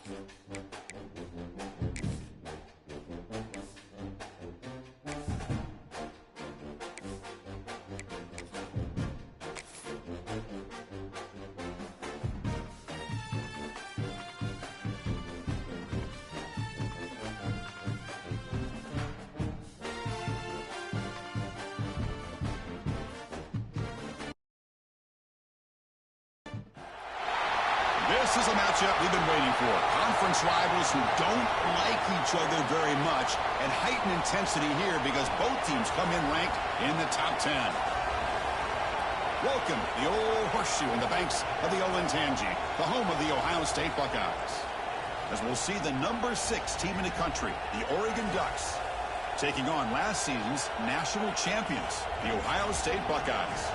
This is a matchup we've been waiting for. Conference rivals who don't like each other very much, and heightened intensity here because both teams come in ranked in the top 10. Welcome to the old horseshoe in the banks of the Olentangy, the home of the Ohio State Buckeyes. As we'll see the number 6 team in the country, the Oregon Ducks, taking on last season's national champions, the Ohio State Buckeyes.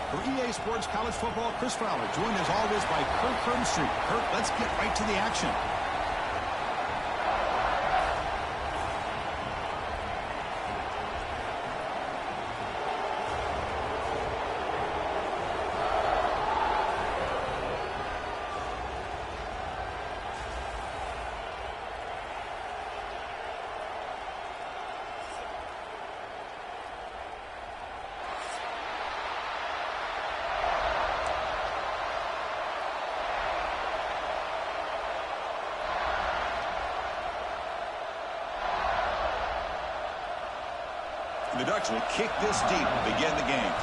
For EA Sports College Football, Chris Fowler, joined as always by Kurt Hermstreet. Kurt, let's get right to the action. The Ducks will kick this deep to begin the game.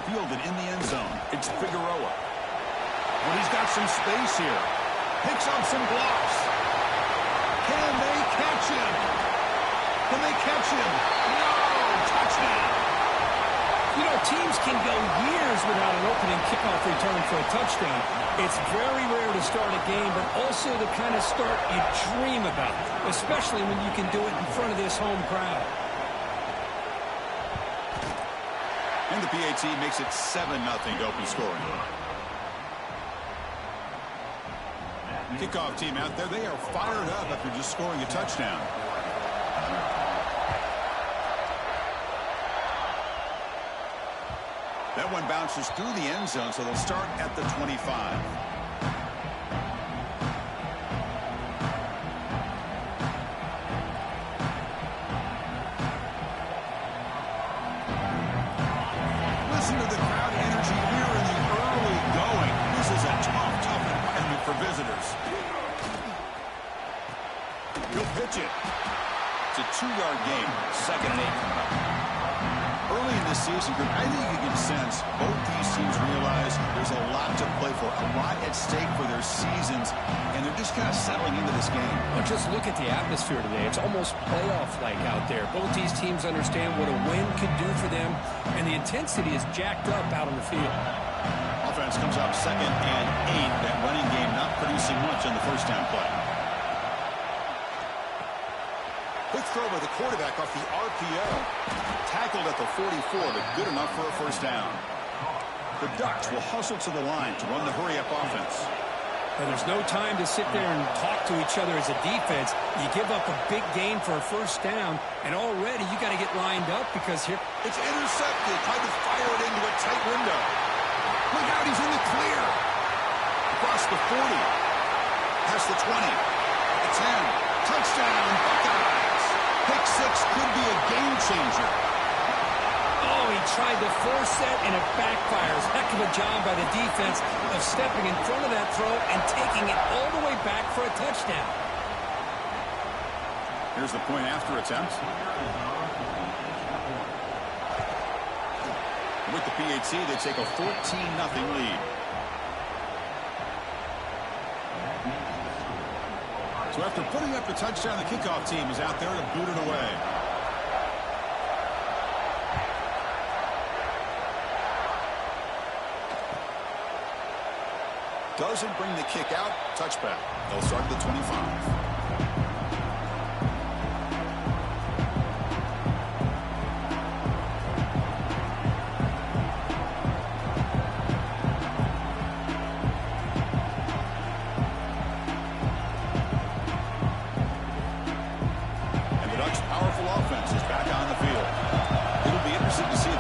Fielded in the end zone. It's Figueroa. Well, he's got some space here. Picks up some blocks. Can they catch him? Can they catch him? No! Touchdown! You know, teams can go years without an opening kickoff return for a touchdown. It's very rare to start a game, but also the kind of start you dream about, especially when you can do it in front of this home crowd. And the PAT makes it 7-0 to open scoring. Kickoff team out there, they are fired up after just scoring a touchdown. That one bounces through the end zone, so they'll start at the 25. Listen to the crowd energy here in the early going. This is a tough environment for visitors. He'll pitch it. It's a 2-yard gain. 2nd and 8 coming up. Early in this season, I think you can sense both these teams realize there's a lot to play for, a lot at stake for their seasons, and they're just kind of settling into this game. Well, just look at the atmosphere today. It's almost playoff-like out there. Both these teams understand what a win could do for them, and the intensity is jacked up out on the field. Offense comes up 2nd and 8. That running game not producing much on the first down play. Quick throw by the quarterback off the RPO. Tackled at the 44, but good enough for a first down. The Ducks will hustle to the line to run the hurry-up offense. And there's no time to sit there and talk to each other as a defense. You give up a big gain for a first down, and already you got to get lined up because here... It's intercepted. Tried to fire it into a tight window. Look out, he's in the clear. Across the 40. Past the 20. The 10. Touchdown, Buckeyes. Pick 6 could be a game changer. Oh, he tried to force that, and it backfires. Heck of a job by the defense of stepping in front of that throw and taking it all the way back for a touchdown. Here's the point after attempt. With the PAT, they take a 14-0 lead. So after putting up the touchdown, the kickoff team is out there to boot it away. Doesn't bring the kick out. Touchback. They'll start at the 25. And the Ducks' powerful offense is back on the field. It'll be interesting to see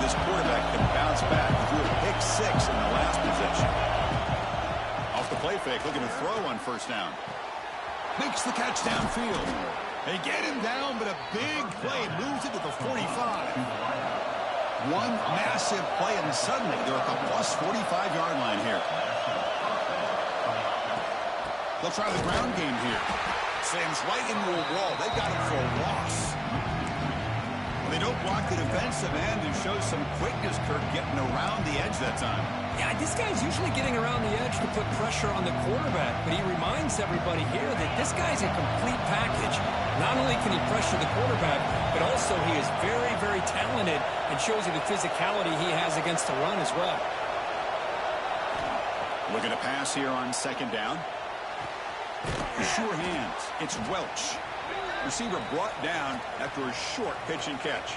play fake, looking to throw on first down. Makes the catch downfield. They get him down, but a big play moves it to the 45. One massive play, and suddenly they're at the plus 45-yard line here. They'll try the ground game here. Slams right into a wall. They've got him for a loss. They don't block the defensive end and show some quickness, Kirk, getting around the edge that time. Yeah, this guy's usually getting around the edge to put pressure on the quarterback, but he reminds everybody here that this guy's a complete package. Not only can he pressure the quarterback, but also he is very, very talented and shows you the physicality he has against the run as well. Looking to pass here on second down. Sure hands. It's Welch. Receiver brought down after a short pitch and catch.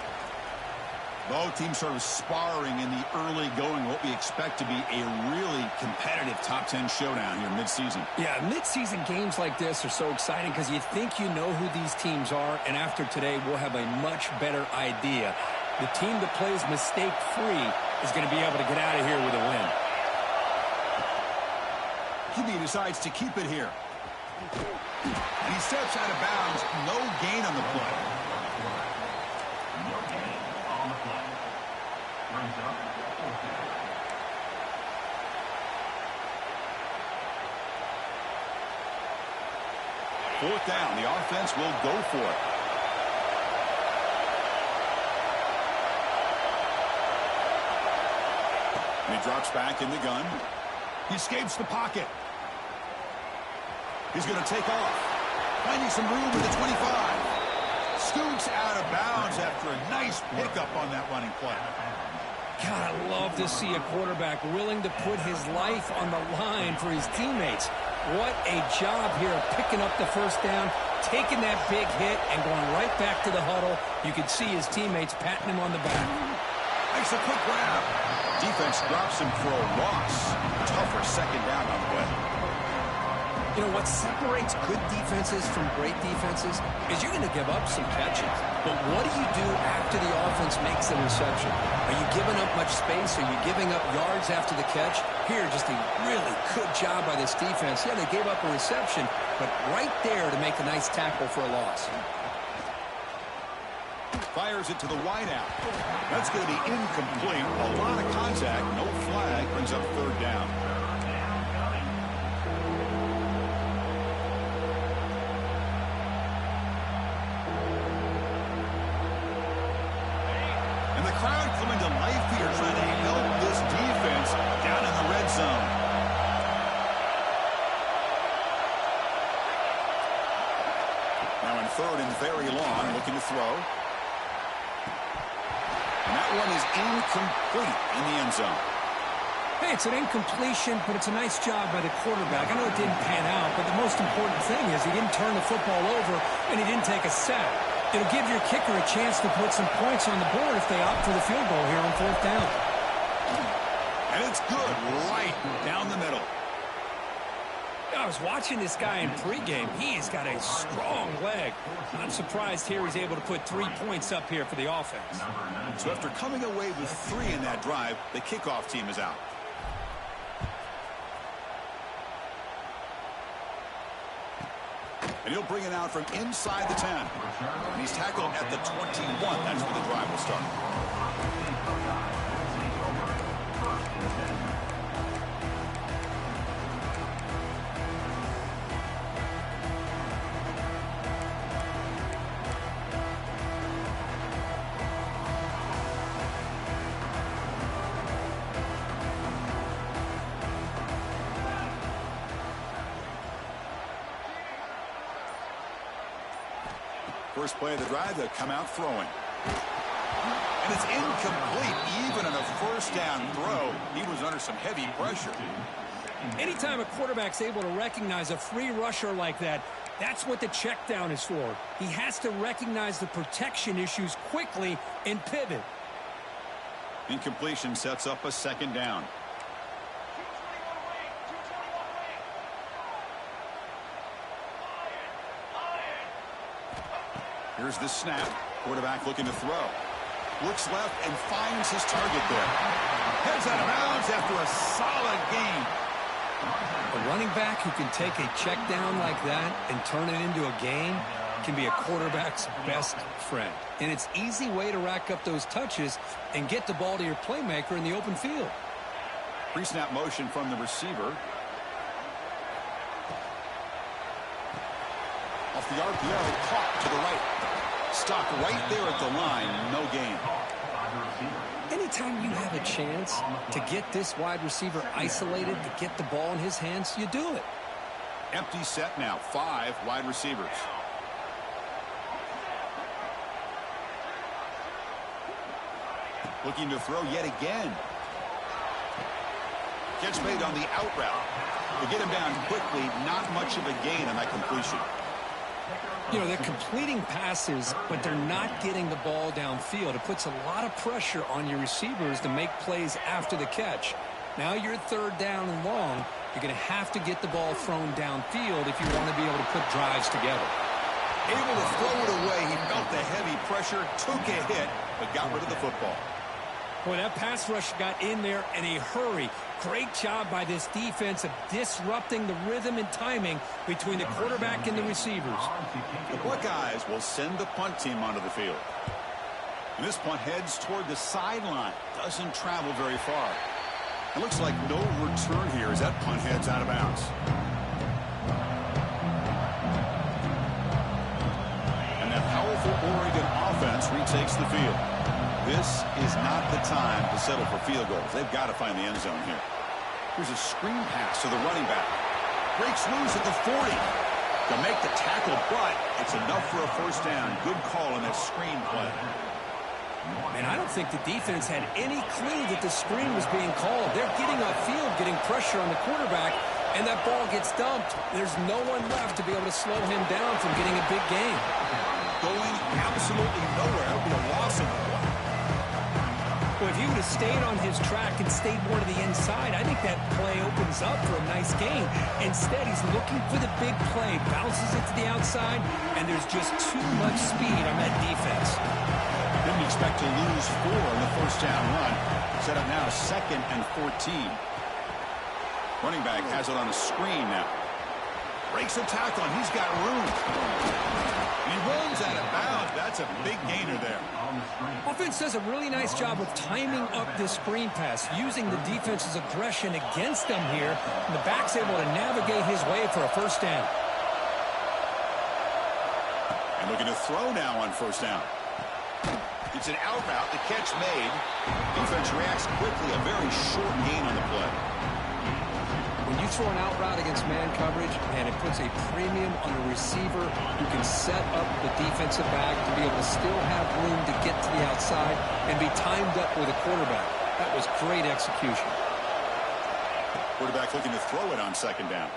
Both teams sort of sparring in the early going, what we expect to be a really competitive top 10 showdown here midseason. Yeah, midseason games like this are so exciting because you think you know who these teams are, and after today we'll have a much better idea. The team that plays mistake-free is going to be able to get out of here with a win. QB decides to keep it here. And he steps out of bounds. No gain on the play. No gain on the play. Brings up fourth down. Fourth down. The offense will go for it. And he drops back in the gun. He escapes the pocket. He's going to take off. Finding some room at the 25. Scoots out of bounds after a nice pickup on that running play. God, I love to see a quarterback willing to put his life on the line for his teammates. What a job here of picking up the first down, taking that big hit, and going right back to the huddle. You can see his teammates patting him on the back. Makes a quick grab. Defense drops him for a loss. Tougher second down on the way. You know, what separates good defenses from great defenses is you're going to give up some catches. But what do you do after the offense makes the reception? Are you giving up much space? Are you giving up yards after the catch? Here, just a really good job by this defense. Yeah, they gave up a reception, but right there to make a nice tackle for a loss. Fires it to the wideout. That's going to be incomplete. A lot of contact. No flag. Brings up third down. And the crowd coming to life here, trying to help this defense down in the red zone. Now in third and very long, looking to throw. And that one is incomplete in the end zone. Hey, it's an incompletion, but it's a nice job by the quarterback. I know it didn't pan out, but the most important thing is he didn't turn the football over and he didn't take a sack. It'll give your kicker a chance to put some points on the board if they opt for the field goal here on fourth down. And it's good right down the middle. I was watching this guy in pregame. He's got a strong leg. I'm surprised here he's able to put 3 points up here for the offense. So after coming away with 3 in that drive, the kickoff team is out. And he'll bring it out from inside the 10. And he's tackled at the 21. That's where the drive will start. First play of the drive, they'll come out throwing. And it's incomplete. Even on a first down throw, he was under some heavy pressure. Anytime a quarterback's able to recognize a free rusher like that, that's what the check down is for. He has to recognize the protection issues quickly and pivot. Incompletion sets up a second down. Here's the snap. Quarterback looking to throw. Looks left and finds his target there. Heads out of bounds after a solid gain. A running back who can take a check down like that and turn it into a gain can be a quarterback's best friend. And it's an easy way to rack up those touches and get the ball to your playmaker in the open field. Pre-snap motion from the receiver. Off the RPO, caught to the right. Stopped right there at the line, no gain. Anytime you have a chance to get this wide receiver isolated, to get the ball in his hands, you do it. Empty set now, 5 wide receivers. Looking to throw yet again. Catch made on the out route. To get him down quickly, not much of a gain on that completion. You know, they're completing passes, but they're not getting the ball downfield. It puts a lot of pressure on your receivers to make plays after the catch. Now you're third down and long. You're going to have to get the ball thrown downfield if you want to be able to put drives together. Able to throw it away. He felt the heavy pressure, took a hit, but got rid of the football. Boy, that pass rush got in there in a hurry. Great job by this defense of disrupting the rhythm and timing between the quarterback and the receivers. The Buckeyes will send the punt team onto the field. And this punt heads toward the sideline. Doesn't travel very far. It looks like no return here as that punt heads out of bounds. And that powerful Oregon offense retakes the field. This is not the time to settle for field goals. They've got to find the end zone here. Here's a screen pass to the running back. Breaks loose at the 40. To make the tackle, but it's enough for a first down. Good call on that screen play. And I don't think the defense had any clue that the screen was being called. They're getting upfield, getting pressure on the quarterback, and that ball gets dumped. There's no one left to be able to slow him down from getting a big gain. Going absolutely nowhere. That would be a loss of one. Well, if he would have stayed on his track and stayed more to the inside, I think that play opens up for a nice gain. Instead, he's looking for the big play, bounces it to the outside, and there's just too much speed on that defense. Didn't expect to lose 4 in the first down run. Set up now 2nd and 14. Running back has it on a screen now. Breaks a tackle, and he's got room. And he runs out of bounds. That's a big gainer there. Offense does a really nice job of timing up this screen pass, using the defense's aggression against them here, and the back's able to navigate his way for a first down. And looking to throw now on first down. It's an out route, the catch made. Defense reacts quickly, a very short gain on the play. When you throw an out route against man coverage, and it puts a premium on the receiver who can set up the defensive back to be able to still have room to get to the outside and be timed up with a quarterback. That was great execution. Quarterback looking to throw it on second down.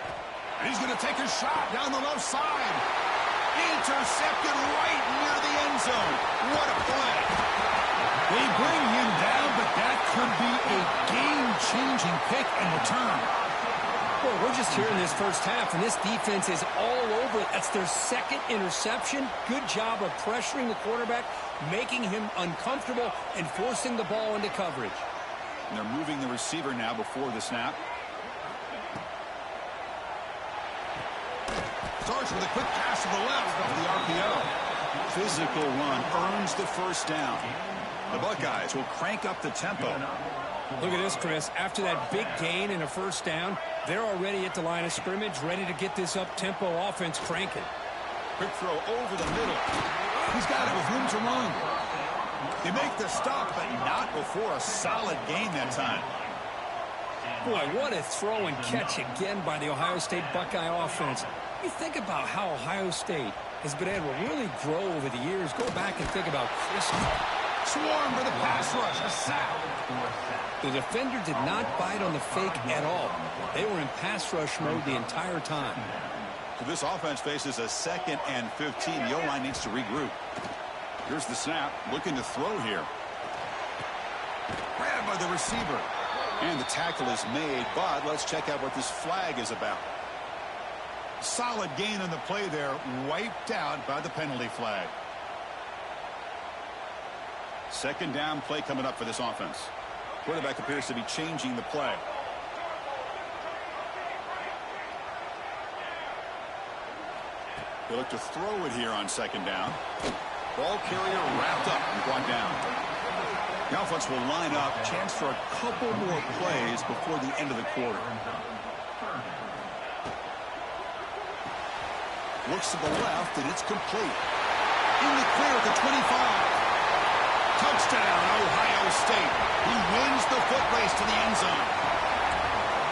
And he's going to take a shot down the left side. Intercepted right near the end zone. What a play. They bring him down, but that could be a game-changing pick and return. Well, we're just here in this first half, and this defense is all over it. That's their 2nd interception. Good job of pressuring the quarterback, making him uncomfortable, and forcing the ball into coverage. And they're moving the receiver now before the snap. Starts with a quick pass to the left off the RPO. Physical run earns the first down. The Buckeyes will crank up the tempo. Look at this, Chris. After that big gain and a first down, they're already at the line of scrimmage, ready to get this up-tempo offense cranking. Quick throw over the middle. He's got it with room to run. They make the stop, but not before a solid gain that time. Boy, what a throw and catch again by the Ohio State Buckeye offense. You think about how Ohio State has been able to really grow over the years. Go back and think about Chris. Swarm for the pass rush, a sack. The defender did not bite on the fake at all. They were in pass rush mode the entire time. So this offense faces a 2nd and 15. The O-line needs to regroup. Here's the snap, looking to throw here. Grabbed by the receiver. And the tackle is made, but let's check out what this flag is about. Solid gain on the play there, wiped out by the penalty flag. 2nd down play coming up for this offense. Quarterback appears to be changing the play. They look to throw it here on second down. Ball carrier wrapped up and brought down. The offense will line up. Chance for a couple more plays before the end of the quarter. Looks to the left, and it's complete. In the clear at the 25. Touchdown, Ohio State. He wins the foot race to the end zone.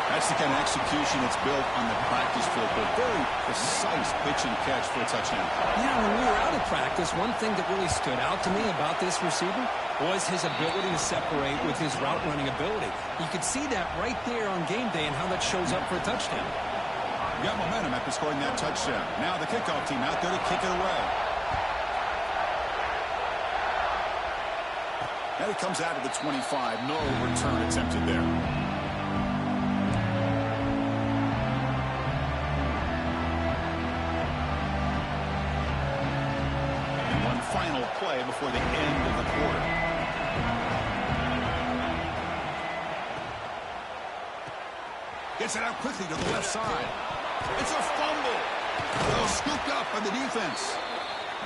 That's the kind of execution that's built on the practice field. But very precise pitch and catch for a touchdown. Yeah, when we were out of practice, one thing that really stood out to me about this receiver was his ability to separate with his route running ability. You could see that right there on game day and how that shows up for a touchdown. Got momentum after scoring that touchdown. Now the kickoff team out there to kick it away. And it comes out of the 25. No return attempted there. And one final play before the end of the quarter. Gets it out quickly to the left side. It's a fumble. Well, scooped up by the defense.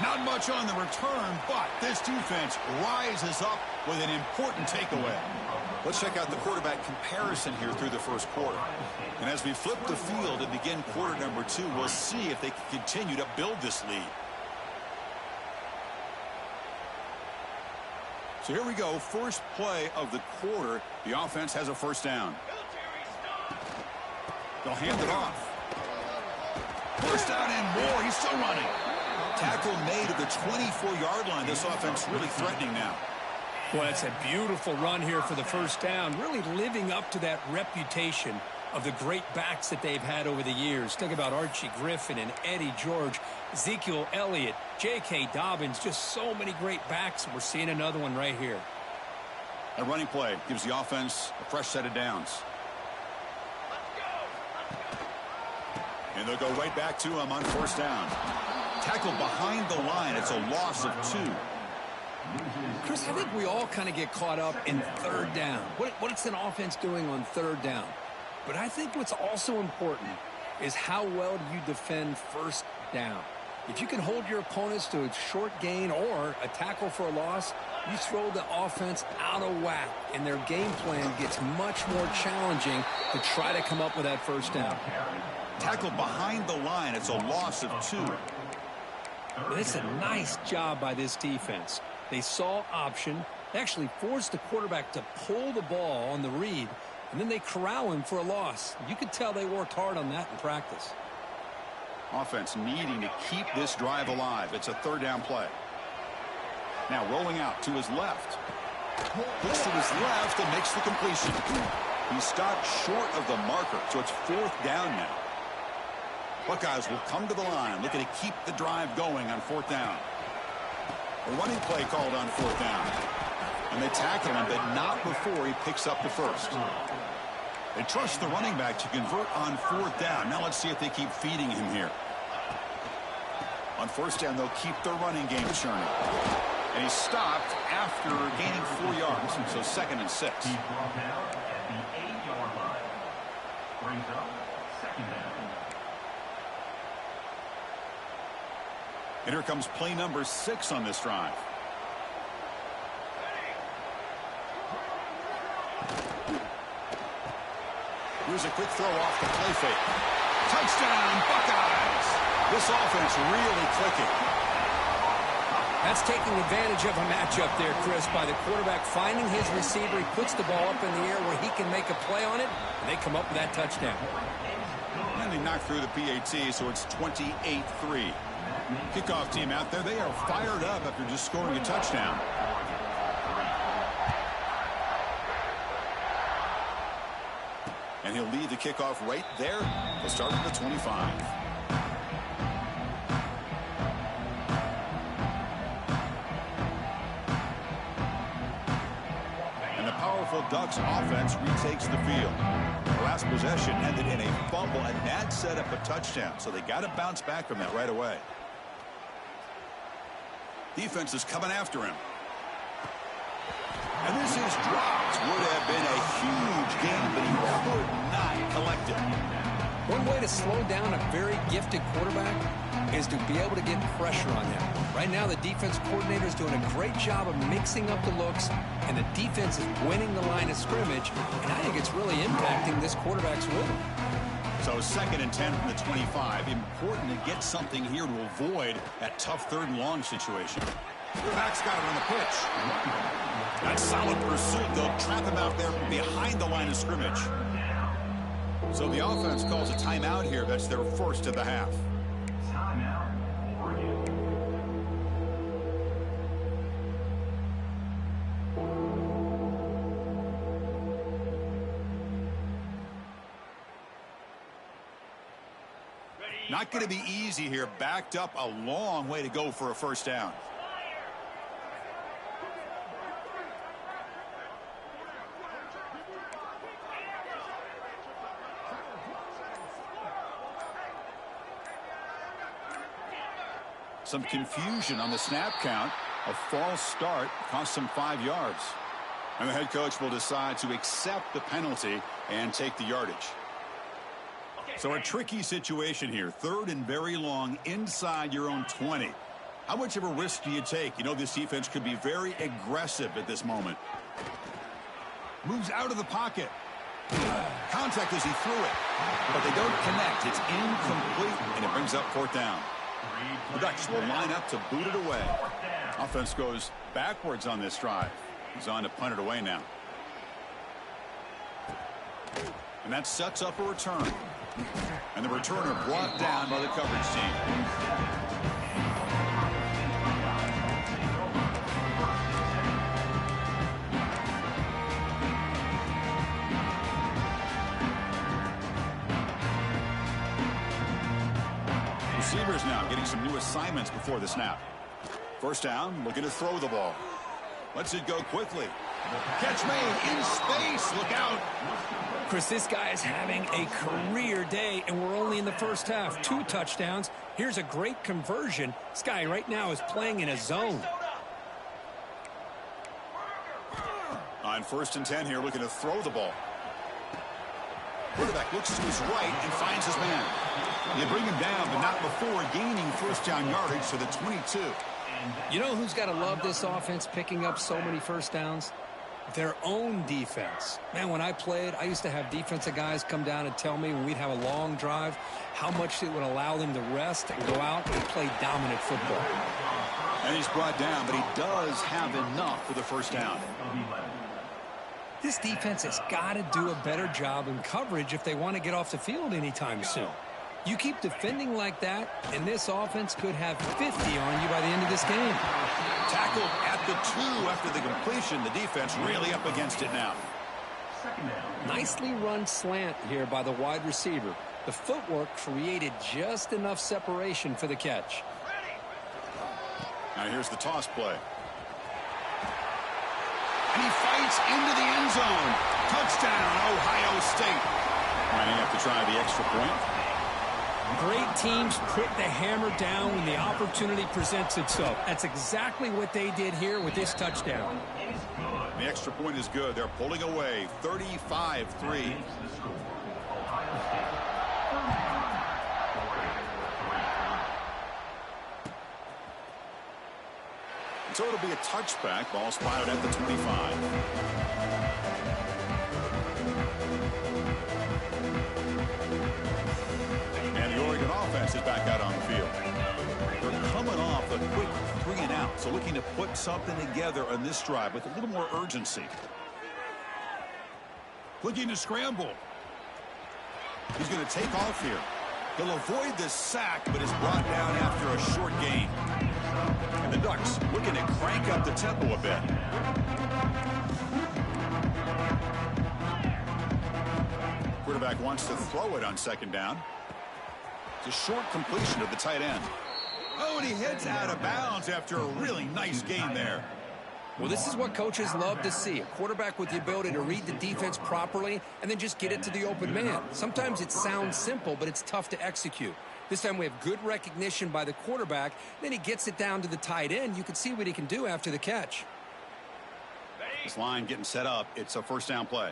Not much on the return, but this defense rises up with an important takeaway. Let's check out the quarterback comparison here through the first quarter. And as we flip the field and begin quarter number 2, we'll see if they can continue to build this lead. So here we go. First play of the quarter. The offense has a first down. They'll hand it off. First down and more. He's still running. Tackle made at the 24-yard line. This offense really threatening now. Well, it's a beautiful run here for the first down, really living up to that reputation of the great backs that they've had over the years. Think about Archie Griffin and Eddie George, Ezekiel Elliott, J.K. Dobbins, just so many great backs. We're seeing another one right here. A running play gives the offense a fresh set of downs. And they'll go right back to him on first down. Tackled behind the line. It's a loss of 2. Chris, I think we all kind of get caught up in third down. What's an offense doing on third down? But I think what's also important is how well do you defend first down. If you can hold your opponents to a short gain or a tackle for a loss, you throw the offense out of whack, and their game plan gets much more challenging to try to come up with that first down. Tackled behind the line. It's a loss of 2. Well, it's a nice job by this defense. They saw option, actually forced the quarterback to pull the ball on the read, and then they corral him for a loss. You could tell they worked hard on that in practice. Offense needing to keep this drive alive. It's a third down play. Now rolling out to his left. Looks to his left and makes the completion. He stopped short of the marker, so it's fourth down now. Buckeyes will come to the line, looking to keep the drive going on fourth down. A running play called on fourth down. And they tackle him, but not before he picks up the first. They trust the running back to convert on fourth down. Now let's see if they keep feeding him here. On first down, they'll keep their running game churning. And he stopped after gaining 4 yards, so 2nd and 6. He's brought down at the 8-yard line. Brings up second down. And here comes play number 6 on this drive. Here's a quick throw off the play fake. Touchdown, Buckeyes! This offense really clicking. That's taking advantage of a matchup there, Chris, by the quarterback finding his receiver. He puts the ball up in the air where he can make a play on it, and they come up with that touchdown. And they knock through the PAT, so it's 28-3. Kickoff team out there, they are fired up after just scoring a touchdown. And he'll lead the kickoff right there. They'll start at the 25. And the powerful Ducks offense retakes the field. The last possession ended in a fumble, and that set up a touchdown. So they got to bounce back from that right away. Defense is coming after him. And this is dropped. Would have been a huge gain, but he could not collect it. One way to slow down a very gifted quarterback is to be able to get pressure on him. Right now, the defense coordinator is doing a great job of mixing up the looks, and the defense is winning the line of scrimmage, and I think it's really impacting this quarterback's rhythm. So 2nd and 10 from the 25. Important to get something here to avoid that tough 3rd and long situation. Quarterback's got it on the pitch. That solid pursuit. They'll trap him out there behind the line of scrimmage. So the offense calls a timeout here. That's their first of the half. Timeout, Oregon. Not going to be easy here. Backed up a long way to go for a first down. Some confusion on the snap count. A false start cost them 5 yards. And the head coach will decide to accept the penalty and take the yardage. So a tricky situation here. 3rd and very long inside your own 20. How much of a risk do you take? You know this defense could be very aggressive at this moment. Moves out of the pocket. Contact as he threw it. But they don't connect. It's incomplete, and it brings up 4th down. The Ducks will line up to boot it away. Offense goes backwards on this drive. He's on to punt it away now. And that sets up a return. And the returner brought down by the coverage team. Receivers now getting some new assignments before the snap. First down, looking to throw the ball. Lets it go quickly. Catch made in space. Look out. Chris, this guy is having a career day, and we're only in the first half. 2 touchdowns. Here's a great conversion. This guy right now is playing in a zone. On 1st and 10 here, looking to throw the ball. Quarterback looks to his right and finds his man. They bring him down, but not before gaining first down yardage to the 22. You know who's got to love this offense picking up so many first downs? Their own defense. Man, when I played, I used to have defensive guys come down and tell me when we'd have a long drive how much it would allow them to rest and go out and play dominant football. And he's brought down, but he does have enough for the first down. This defense has got to do a better job in coverage if they want to get off the field anytime soon. You keep defending like that, and this offense could have 50 on you by the end of this game. Tackled at the 2 after the completion. The defense really up against it now. Nicely run slant here by the wide receiver. The footwork created just enough separation for the catch. Now here's the toss play. And he fights into the end zone. Touchdown, Ohio State. Might have to try the extra point. Great teams put the hammer down when the opportunity presents itself. That's exactly what they did here with this touchdown. The extra point is good. They're pulling away 35-3. So it'll be a touchback. Ball spotted at the 25. Offense is back out on the field. They're coming off a quick 3 and out, so looking to put something together on this drive with a little more urgency. Looking to scramble. He's going to take off here. He'll avoid the sack, but is brought down after a short gain. And the Ducks looking to crank up the tempo a bit. Quarterback wants to throw it on 2nd down. It's a short completion of the tight end. Oh, and he heads out of bounds after a really nice gain there. Well, this is what coaches love to see. A quarterback with the ability to read the defense properly and then just get it to the open man. Sometimes it sounds simple, but it's tough to execute. This time we have good recognition by the quarterback. Then he gets it down to the tight end. You can see what he can do after the catch. This line getting set up. It's a first down play.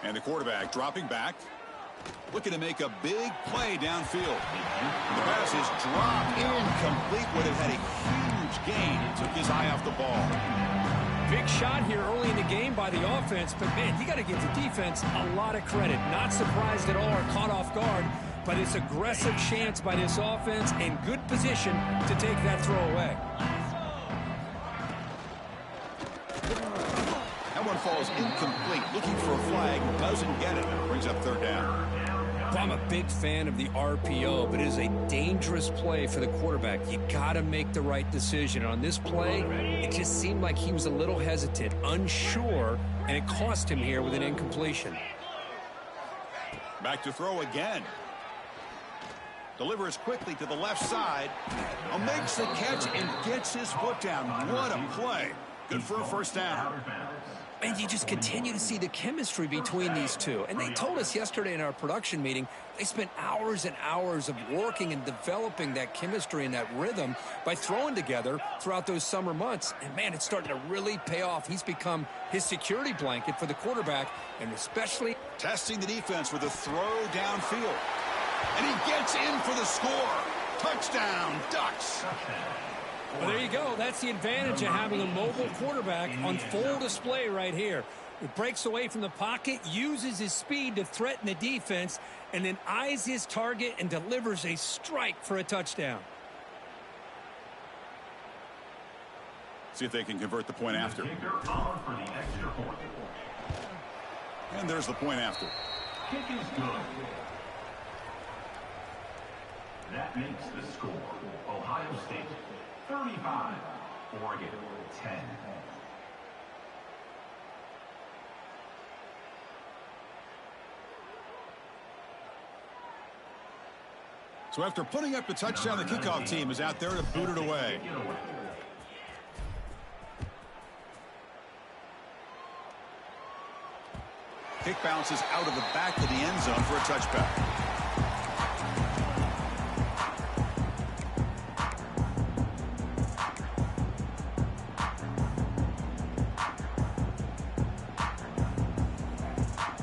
And the quarterback dropping back, looking to make a big play downfield. The pass is dropped, incomplete. Would have had a huge gain. Took his eye off the ball. Big shot here early in the game by the offense, but man, you got to give the defense a lot of credit. Not surprised at all or caught off guard, but it's aggressive chance by this offense and good position to take that throw away. That one falls incomplete. Looking for a flag, doesn't get it. Brings up third down. I'm a big fan of the RPO, but it is a dangerous play for the quarterback. You got to make the right decision. On this play, it just seemed like he was a little hesitant, unsure, and it cost him here with an incompletion. Back to throw again. Delivers quickly to the left side. Makes the catch and gets his foot down. What a play. Good for a first down. And you just continue to see the chemistry between these two. And they told us yesterday in our production meeting, they spent hours and hours of working and developing that chemistry and that rhythm by throwing together throughout those summer months. And, man, it's starting to really pay off. He's become his security blanket for the quarterback, and especially testing the defense with a throw downfield. And he gets in for the score. Touchdown, Ducks. Well, there you go. That's the advantage of having a mobile quarterback on full display right here. It breaks away from the pocket, uses his speed to threaten the defense, and then eyes his target and delivers a strike for a touchdown. See if they can convert the point after. And there's the point after. Kick is good. That makes the score Ohio State 35, Oregon 10. So after putting up the touchdown, the kickoff team is out there to boot it away. Kick bounces out of the back of the end zone for a touchback.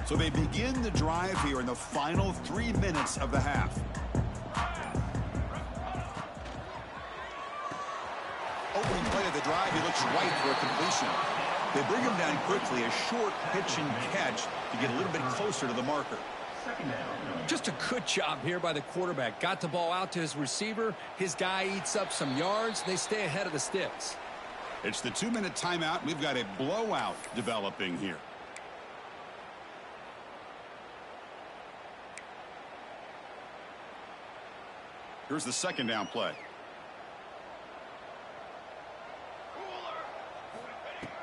So they begin the drive here in the final 3 minutes of the half. Opening play of the drive, he looks right for a completion. They bring him down quickly, a short pitch and catch to get a little bit closer to the marker. Just a good job here by the quarterback. Got the ball out to his receiver. His guy eats up some yards. They stay ahead of the sticks. It's the 2-minute timeout. We've got a blowout developing here. Here's the second down play.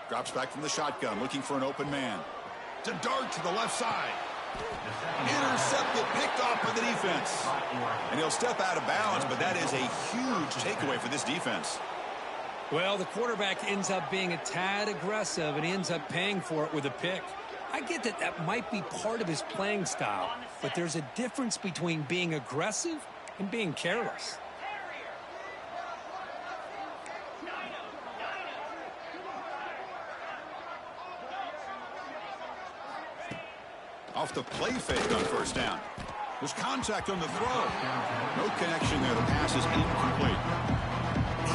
Drops back from the shotgun, looking for an open man. To dart to the left side. Intercepted, picked off by the defense. And he'll step out of bounds, but that is a huge takeaway for this defense. Well, the quarterback ends up being a tad aggressive, and he ends up paying for it with a pick. I get that that might be part of his playing style, but there's a difference between being aggressive and being careless. Off the play fake on first down. There's contact on the throw. No connection there. The pass is incomplete.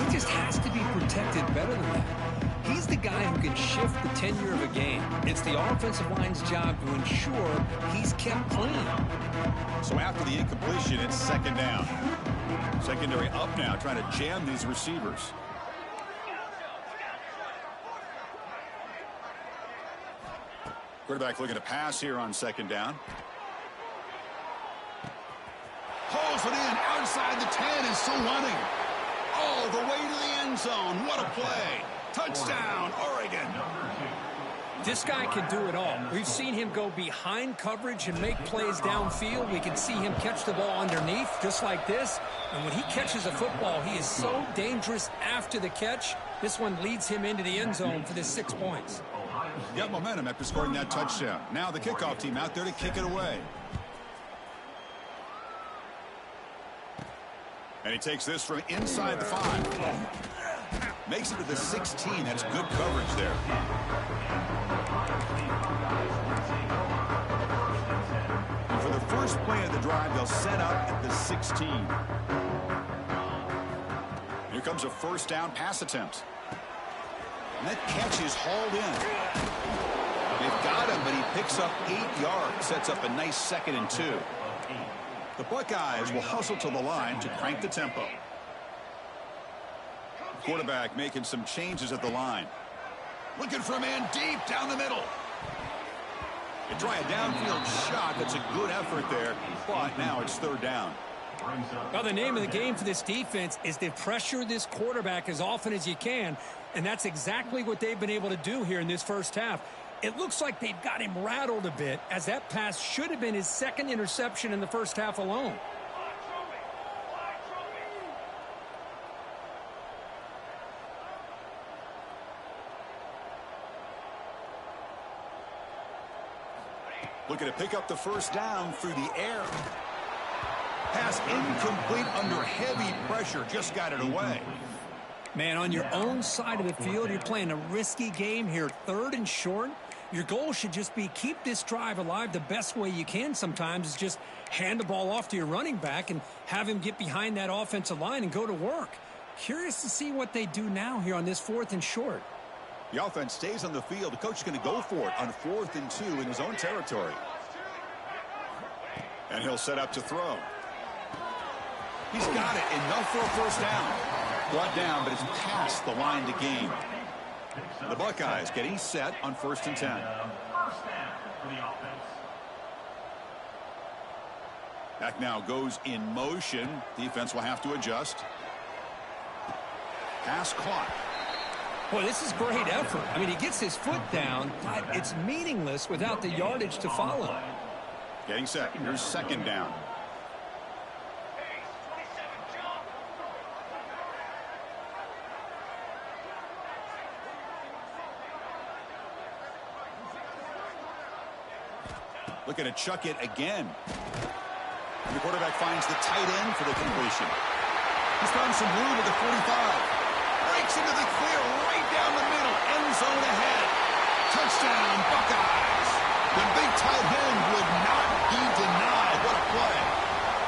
He just has to be protected better than that. He's the guy who can shift the tenure of a game. It's the offensive line's job to ensure he's kept clean. So after the incompletion, it's second down. Secondary up now, trying to jam these receivers. Quarterback looking to pass here on second down. Pulls it in outside the 10 and still running. All the way to the end zone. What a play. Touchdown, Oregon. This guy can do it all. We've seen him go behind coverage and make plays downfield. We can see him catch the ball underneath just like this. And when he catches a football, he is so dangerous after the catch. This one leads him into the end zone for the 6 points. Got momentum after scoring that touchdown. Now the kickoff team out there to kick it away. And he takes this from inside the 5. Makes it to the 16. That's good coverage there. drive, they'll set up at the 16. Here comes a first down pass attempt. And that catch is hauled in. They've got him, but he picks up 8 yards, sets up a nice 2nd and 2. The Buckeyes will hustle to the line to crank the tempo. Quarterback making some changes at the line. Looking for a man deep down the middle. You try a downfield shot. That's a good effort there, but now it's 3rd down. Well, the name of the game for this defense is to pressure this quarterback as often as you can, and that's exactly what they've been able to do here in this first half. It looks like they've got him rattled a bit, as that pass should have been his 2nd interception in the first half alone. Looking to pick up the first down through the air. Pass incomplete under heavy pressure. Just got it away. Man, on your own side of the field, you're playing a risky game here. 3rd and short. Your goal should just be keep this drive alive the best way you can sometimes is just hand the ball off to your running back and have him get behind that offensive line and go to work. Curious to see what they do now here on this 4th and short. The offense stays on the field. The coach is going to go for it on 4th and 2 in his own territory. And he'll set up to throw. He's got it. Enough for a first down. Brought down, but it's past the line to gain. The Buckeyes getting set on 1st and 10. Back now goes in motion. Defense will have to adjust. Pass clock. Boy, this is great effort. I mean, he gets his foot down, but it's meaningless without the yardage to follow. Getting set. Here's 2nd down. Looking to chuck it again. And the quarterback finds the tight end for the completion. He's found some room at the 45. Breaks into the clear right down the middle. End zone ahead. Touchdown, Buckeyes. The big tight end would not be denied. What a play.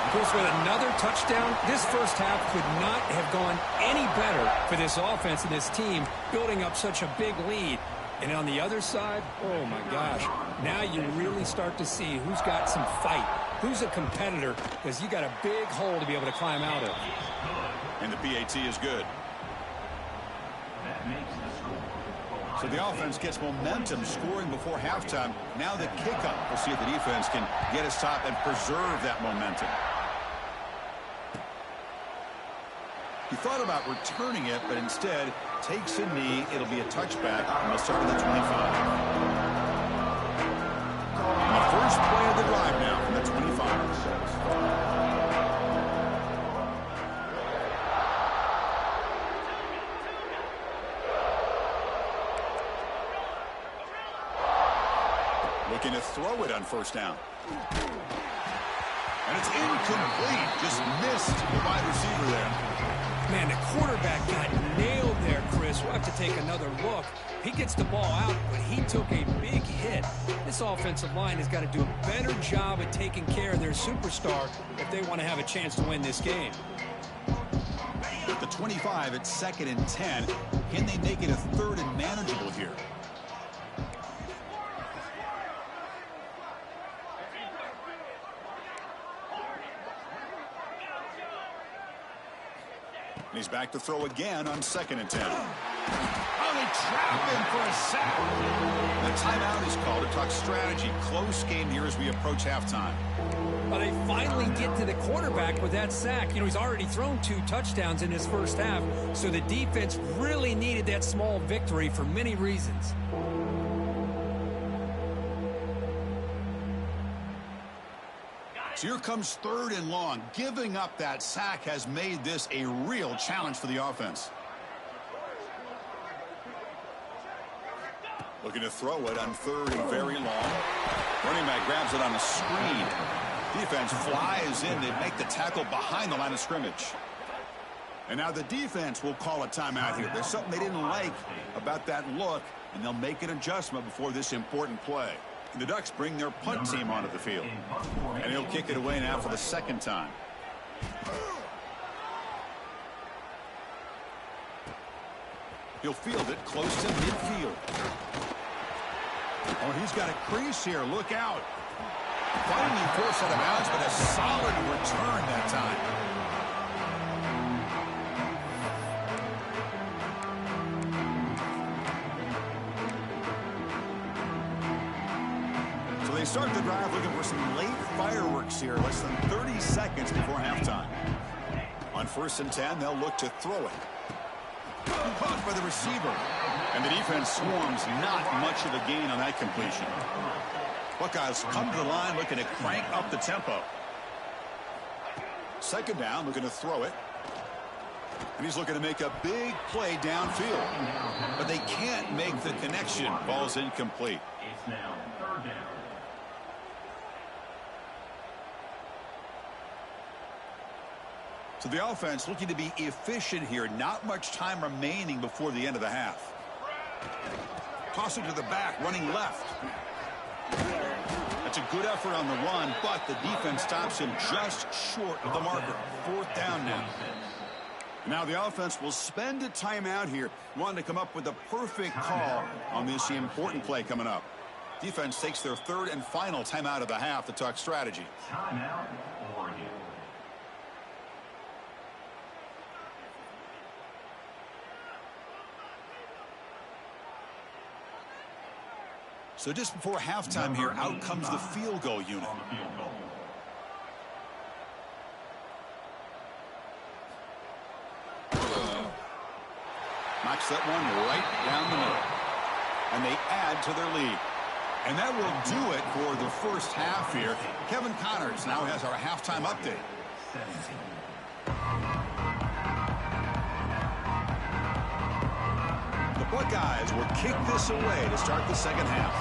Of course, with another touchdown, this first half could not have gone any better for this offense and this team, building up such a big lead. And on the other side, oh my gosh, now you really start to see who's got some fight, who's a competitor, because you got a big hole to be able to climb out of. And the PAT is good. So the offense gets momentum scoring before halftime. Now the kickoff. We'll see if the defense can get a stop and preserve that momentum. He thought about returning it, but instead takes a knee. It'll be a touchback, and they'll start at the 25. And the first play of the drive now from the 25. Looking to throw it on 1st down. And it's incomplete. Just missed the wide receiver there. Man, the quarterback got nailed there, Chris. We'll have to take another look. He gets the ball out, but he took a big hit. This offensive line has got to do a better job at taking care of their superstar if they want to have a chance to win this game. At the 25, it's 2nd and 10. Can they make it a 3rd and manageable here? And he's back to throw again on 2nd and 10. Oh, they trap him for a sack. The timeout is called to talk strategy. Close game here as we approach halftime. Well, they finally get to the quarterback with that sack. You know, he's already thrown 2 touchdowns in his first half, so the defense really needed that small victory for many reasons. So here comes 3rd and long. Giving up that sack has made this a real challenge for the offense. Looking to throw it on 3rd and very long. Running back grabs it on a screen. Defense flies in. They make the tackle behind the line of scrimmage. And now the defense will call a timeout here. There's something they didn't like about that look, and they'll make an adjustment before this important play. The Ducks bring their punt team onto the field. And he'll kick it away now for the second time. He'll field it close to midfield. Oh, he's got a crease here. Look out. Finally forced out of bounds, but a solid return that time. So they start the drive looking for some late fireworks here, less than 30 seconds before halftime. On 1st and 10, they'll look to throw it. Caught by the receiver. And the defense swarms, not much of a gain on that completion. Buckeyes come to the line looking to crank up the tempo. 2nd down, looking to throw it. And he's looking to make a big play downfield. But they can't make the connection. Ball's incomplete. It's now 3rd down. So the offense looking to be efficient here. Not much time remaining before the end of the half. Toss it to the back, running left. That's a good effort on the run, but the defense stops him just short of the marker. 4th down now. Now the offense will spend a timeout here, wanting to come up with the perfect call on this important play coming up. Defense takes their 3rd and final timeout of the half to talk strategy. Timeout, Oregon. So just before halftime here, out comes the field goal unit. Knocks that one right down the middle. And they add to their lead. And that will do it for the first half here. Kevin Connors now has our halftime update. The Buckeyes will kick this away to start the second half.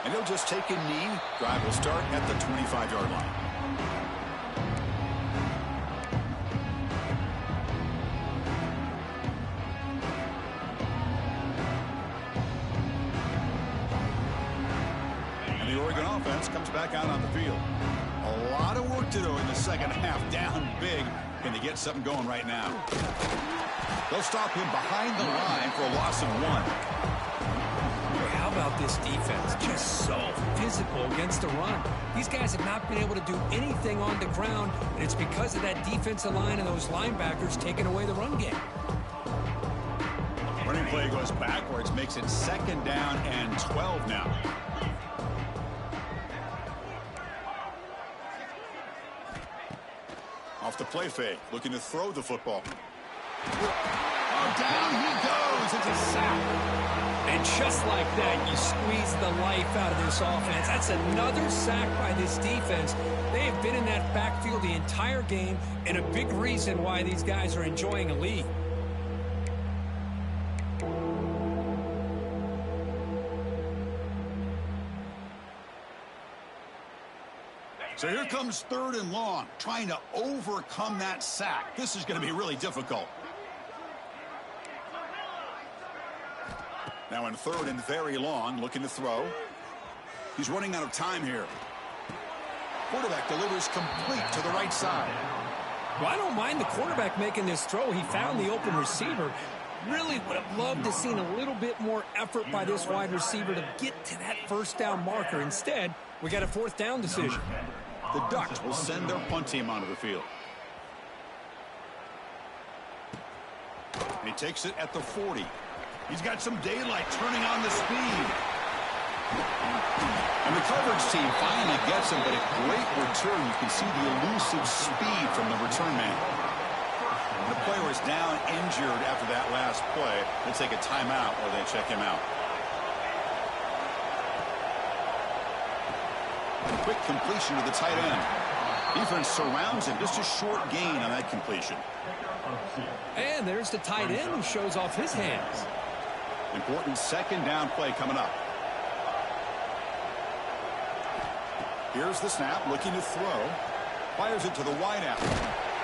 And he'll just take a knee. Drive will start at the 25-yard line. And the Oregon offense comes back out on the field. A lot of work to do in the second half. Down big. Can they get something going right now? They'll stop him behind the line for a loss of 1. How about this defense? Just so physical against the run. These guys have not been able to do anything on the ground, and it's because of that defensive line and those linebackers taking away the run game. Running play goes backwards, makes it 2nd down and 12 now. Off the play fake, looking to throw the football. Oh, down he goes. It's a sack. And just like that, you squeeze the life out of this offense. That's another sack by this defense. They have been in that backfield the entire game, and a big reason why these guys are enjoying a lead. So here comes 3rd and long, trying to overcome that sack. This is going to be really difficult. Now in 3rd and very long, looking to throw. He's running out of time here. Quarterback delivers complete to the right side. Well, I don't mind the quarterback making this throw. He found the open receiver. Really would have loved to seen a little bit more effort by this wide receiver to get to that 1st down marker. Instead, we got a 4th down decision. The Ducks will send their punt team onto the field. And he takes it at the 40. He's got some daylight turning on the speed. And the coverage team finally gets him, but a great return. You can see the elusive speed from the return man. The player is down injured after that last play. They'll take a timeout while they check him out. A quick completion to the tight end. Defense surrounds him. Just a short gain on that completion. And there's the tight end who shows off his hands. Important 2nd down play coming up. Here's the snap, looking to throw. Fires it to the wideout.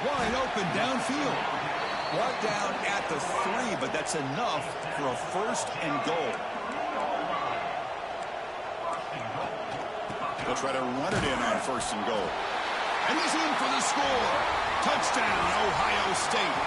Wide open downfield. Brought down at the 3, but that's enough for a 1st and goal. They'll try to run it in on 1st and goal. And he's in for the score. Touchdown, Ohio State.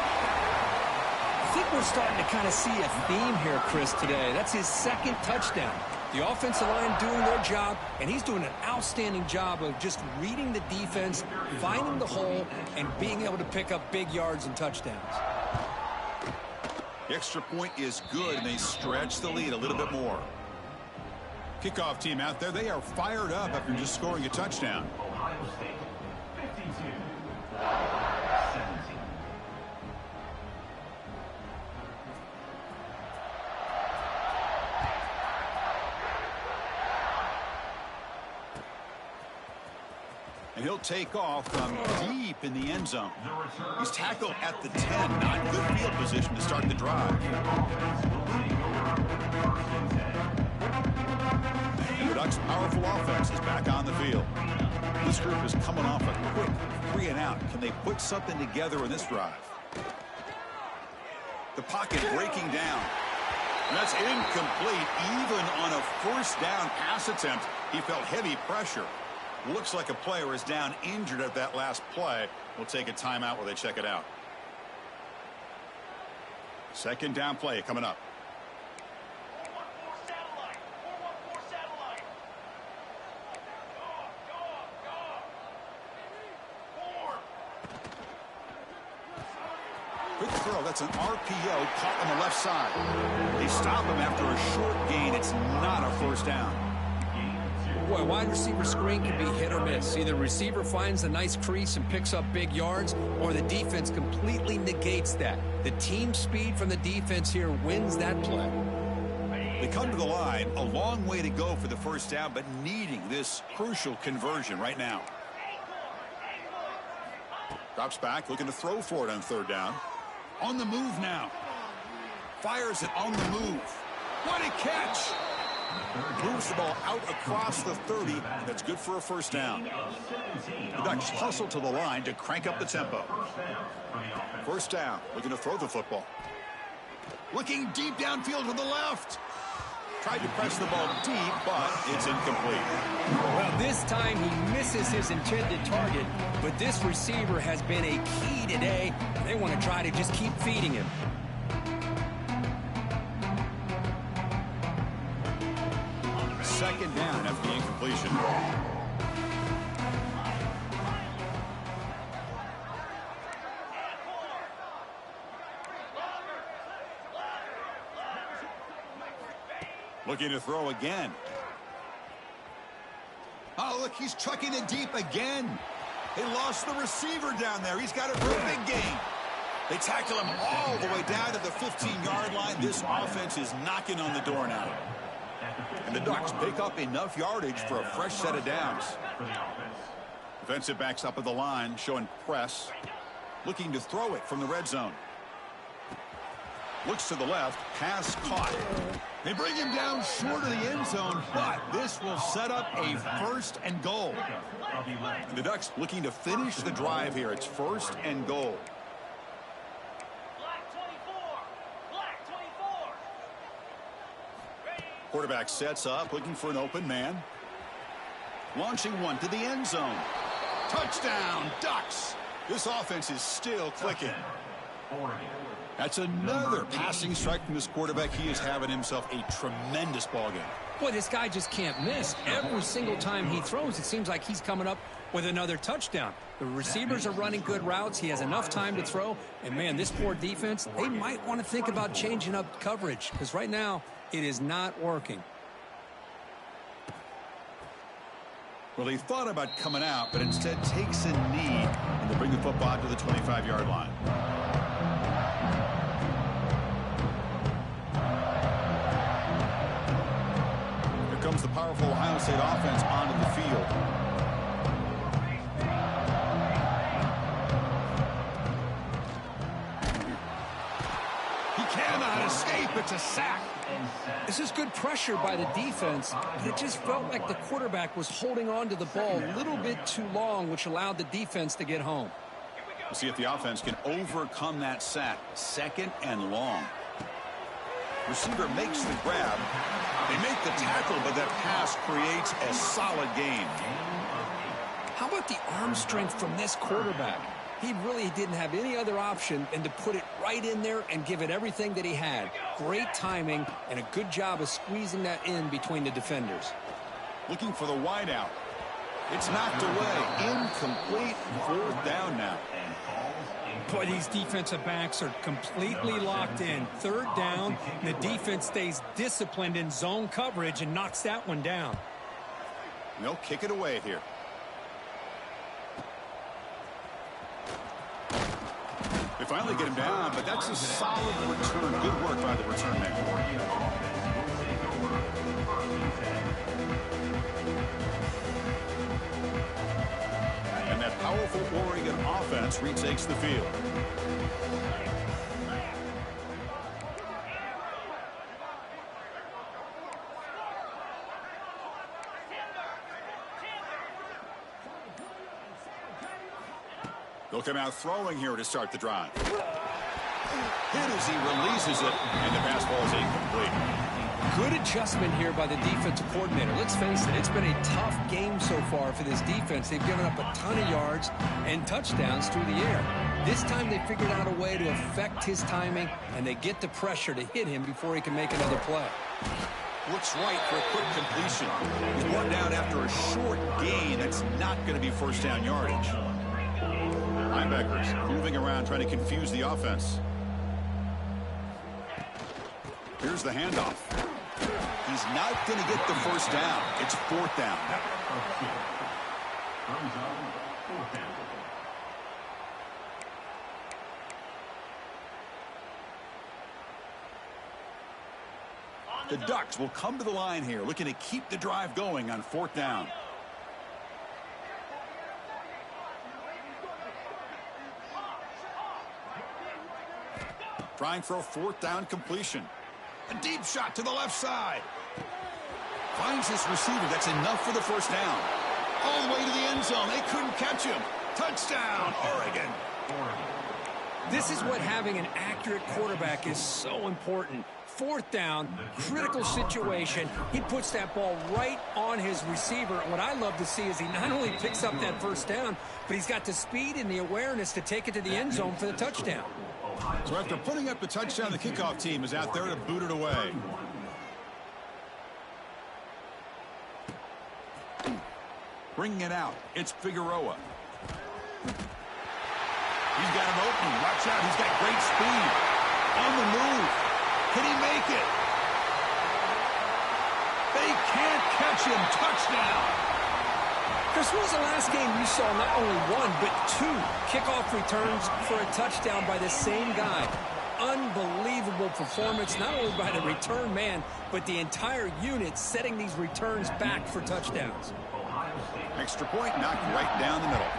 I think we're starting to kind of see a theme here, Chris, today. That's his 2nd touchdown. The offensive line doing their job, and he's doing an outstanding job of just reading the defense, finding the hole, and being able to pick up big yards and touchdowns. The extra point is good, and they stretch the lead a little bit more. Kickoff team out there, they are fired up after just scoring a touchdown. Ohio State, 52, 17. And he'll take off from deep in the end zone. He's tackled at the 10. Not good field position to start the drive. And the Ducks' powerful offense is back on the field. This group is coming off a quick 3 and out. Can they put something together in this drive? The pocket breaking down. And that's incomplete. Even on a 1st down pass attempt, he felt heavy pressure. Looks like a player is down injured at that last play. We'll take a timeout while they check it out. 2nd down play coming up. 4-1-4 satellite. 4-1-4 satellite. Quick throw. That's an RPO caught on the left side. They stop him after a short gain. It's not a 1st down. Boy, wide receiver screen can be hit or miss. Either receiver finds a nice crease and picks up big yards, or the defense completely negates that. The team speed from the defense here wins that play. They come to the line, a long way to go for the 1st down, but needing this crucial conversion right now. Drops back, looking to throw for it on 3rd down. On the move now. Fires it on the move. What a catch! Moves the ball out across the 30. That's good for a 1st down. The Ducks hustle to the line to crank up the tempo. 1st down, looking to throw the football. Looking deep downfield to the left. Tried to press the ball deep, but it's incomplete. Well, this time he misses his intended target, but this receiver has been a key today. They want to try to just keep feeding him. Second down after the incompletion. Looking to throw again. Oh, look, he's chucking it deep again. They lost the receiver down there. He's got a real big gain. They tackle him all the way down to the 15-yard line. This offense is knocking on the door now. And the Ducks pick up enough yardage for a fresh set of downs. Defensive backs up at the line, showing press. Looking to throw it from the red zone. Looks to the left, pass caught. They bring him down short of the end zone, but this will set up a 1st and goal. And the Ducks looking to finish the drive here. It's 1st and goal. Quarterback sets up, looking for an open man. Launching one to the end zone. Touchdown, Ducks. This offense is still clicking. That's another passing strike from this quarterback. He is having himself a tremendous ball game. Boy, this guy just can't miss. Every single time he throws, it seems like he's coming up with another touchdown. The receivers are running good routes. He has enough time to throw. And, man, this poor defense, they might want to think about changing up coverage because right now it is not working. Well, he thought about coming out, but instead takes a knee and they bring the football out to the 25-yard line. Here comes the powerful Ohio State offense onto the field. He cannot escape. It's a sack. This is good pressure by the defense, but it just felt like the quarterback was holding on to the ball a little bit too long, which allowed the defense to get home. We'll see if the offense can overcome that sack. 2nd and long. Receiver makes the grab. They make the tackle, but that pass creates a solid gain. How about the arm strength from this quarterback? He really didn't have any other option than to put it right in there and give it everything that he had. Great timing and a good job of squeezing that in between the defenders. Looking for the wide out. It's knocked away. Incomplete. 4th down now. Boy, these defensive backs are completely locked in. 3rd down, the defense stays disciplined in zone coverage and knocks that one down. They'll kick it away here. They finally get him down, but that's a solid return. Good work by the return man. And that powerful Oregon offense retakes the field. They'll come out throwing here to start the drive. Hit as he releases it, and the pass ball is incomplete. Good adjustment here by the defensive coordinator. Let's face it, it's been a tough game so far for this defense. They've given up a ton of yards and touchdowns through the air. This time they figured out a way to affect his timing, and they get the pressure to hit him before he can make another play. Looks right for a quick completion. He's brought down after a short gain. That's not going to be 1st down yardage. Linebackers moving around trying to confuse the offense. Here's the handoff. He's not going to get the 1st down. It's 4th down. The Ducks will come to the line here, looking to keep the drive going on 4th down. Trying for a 4th down completion. A deep shot to the left side. Finds this receiver. That's enough for the 1st down. All the way to the end zone. They couldn't catch him. Touchdown, Oregon. This is what having an accurate quarterback is so important. 4th down, critical situation. He puts that ball right on his receiver. And what I love to see is he not only picks up that 1st down, but he's got the speed and the awareness to take it to the end zone for the touchdown. So after putting up the touchdown, the kickoff team is out there to boot it away. Bringing it out, it's Figueroa. He's got him open. Watch out, he's got great speed. On the move. Can he make it? They can't catch him. Touchdown. Chris, when was the last game you saw not only 1, but 2 kickoff returns for a touchdown by the same guy? Unbelievable performance, not only by the return man, but the entire unit setting these returns back for touchdowns. Extra point knocked right down the middle.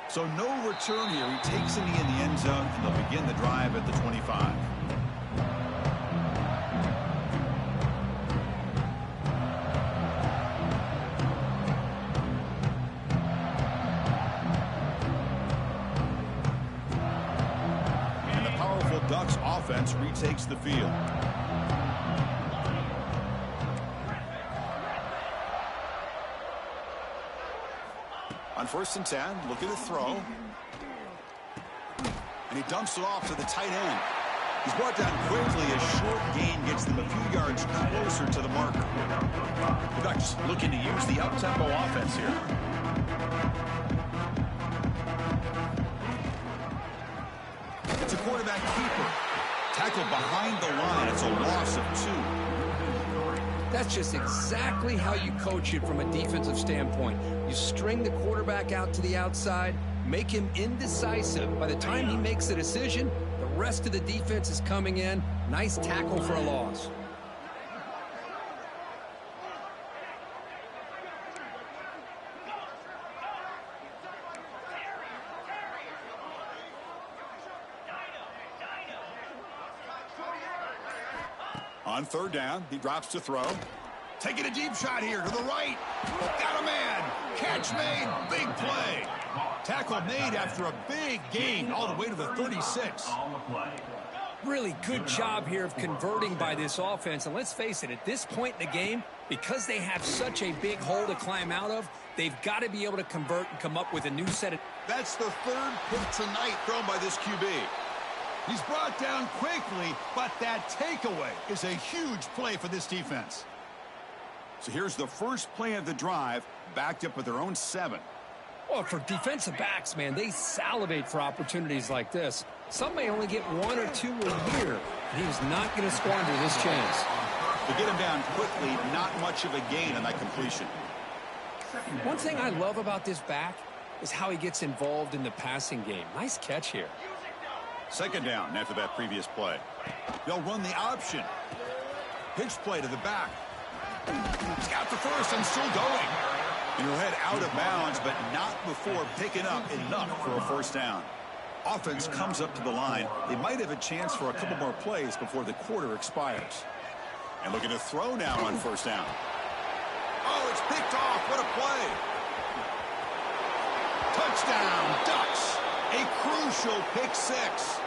So no return here. He takes it in the end zone, and they'll begin the drive at the 25. Ducks offense retakes the field. On 1st and 10, look at the throw. And he dumps it off to the tight end. He's brought down quickly. A short gain gets them a few yards closer to the marker. The Ducks looking to use the up-tempo offense here. It's a quarterback keeper. Tackled behind the line. It's a loss of 2. That's just exactly how you coach it from a defensive standpoint. You string the quarterback out to the outside, make him indecisive. By the time he makes the decision, the rest of the defense is coming in. Nice tackle for a loss. On 3rd down, he drops to throw. Taking a deep shot here to the right. Got a man. Catch made. Big play. Tackle made after a big gain all the way to the 36. Really good job here of converting by this offense. And let's face it, at this point in the game, because they have such a big hole to climb out of, they've got to be able to convert and come up with a new set of... That's the third pick tonight thrown by this QB. He's brought down quickly, but that takeaway is a huge play for this defense. So here's the first play of the drive, backed up with their own 7. Well, for defensive backs, man, they salivate for opportunities like this. Some may only get 1 or 2 a year. He was not going to squander this chance. To get him down quickly, not much of a gain on that completion. One thing I love about this back is how he gets involved in the passing game. Nice catch here. Second down after that previous play. They'll run the option. Pitch play to the back. He's got the first and still going. And he'll head out of bounds, but not before picking up enough for a first down. Offense comes up to the line. They might have a chance for a couple more plays before the quarter expires. And looking to throw now on first down. Oh, it's picked off. What a play. Touchdown, Ducks. A crucial pick 6.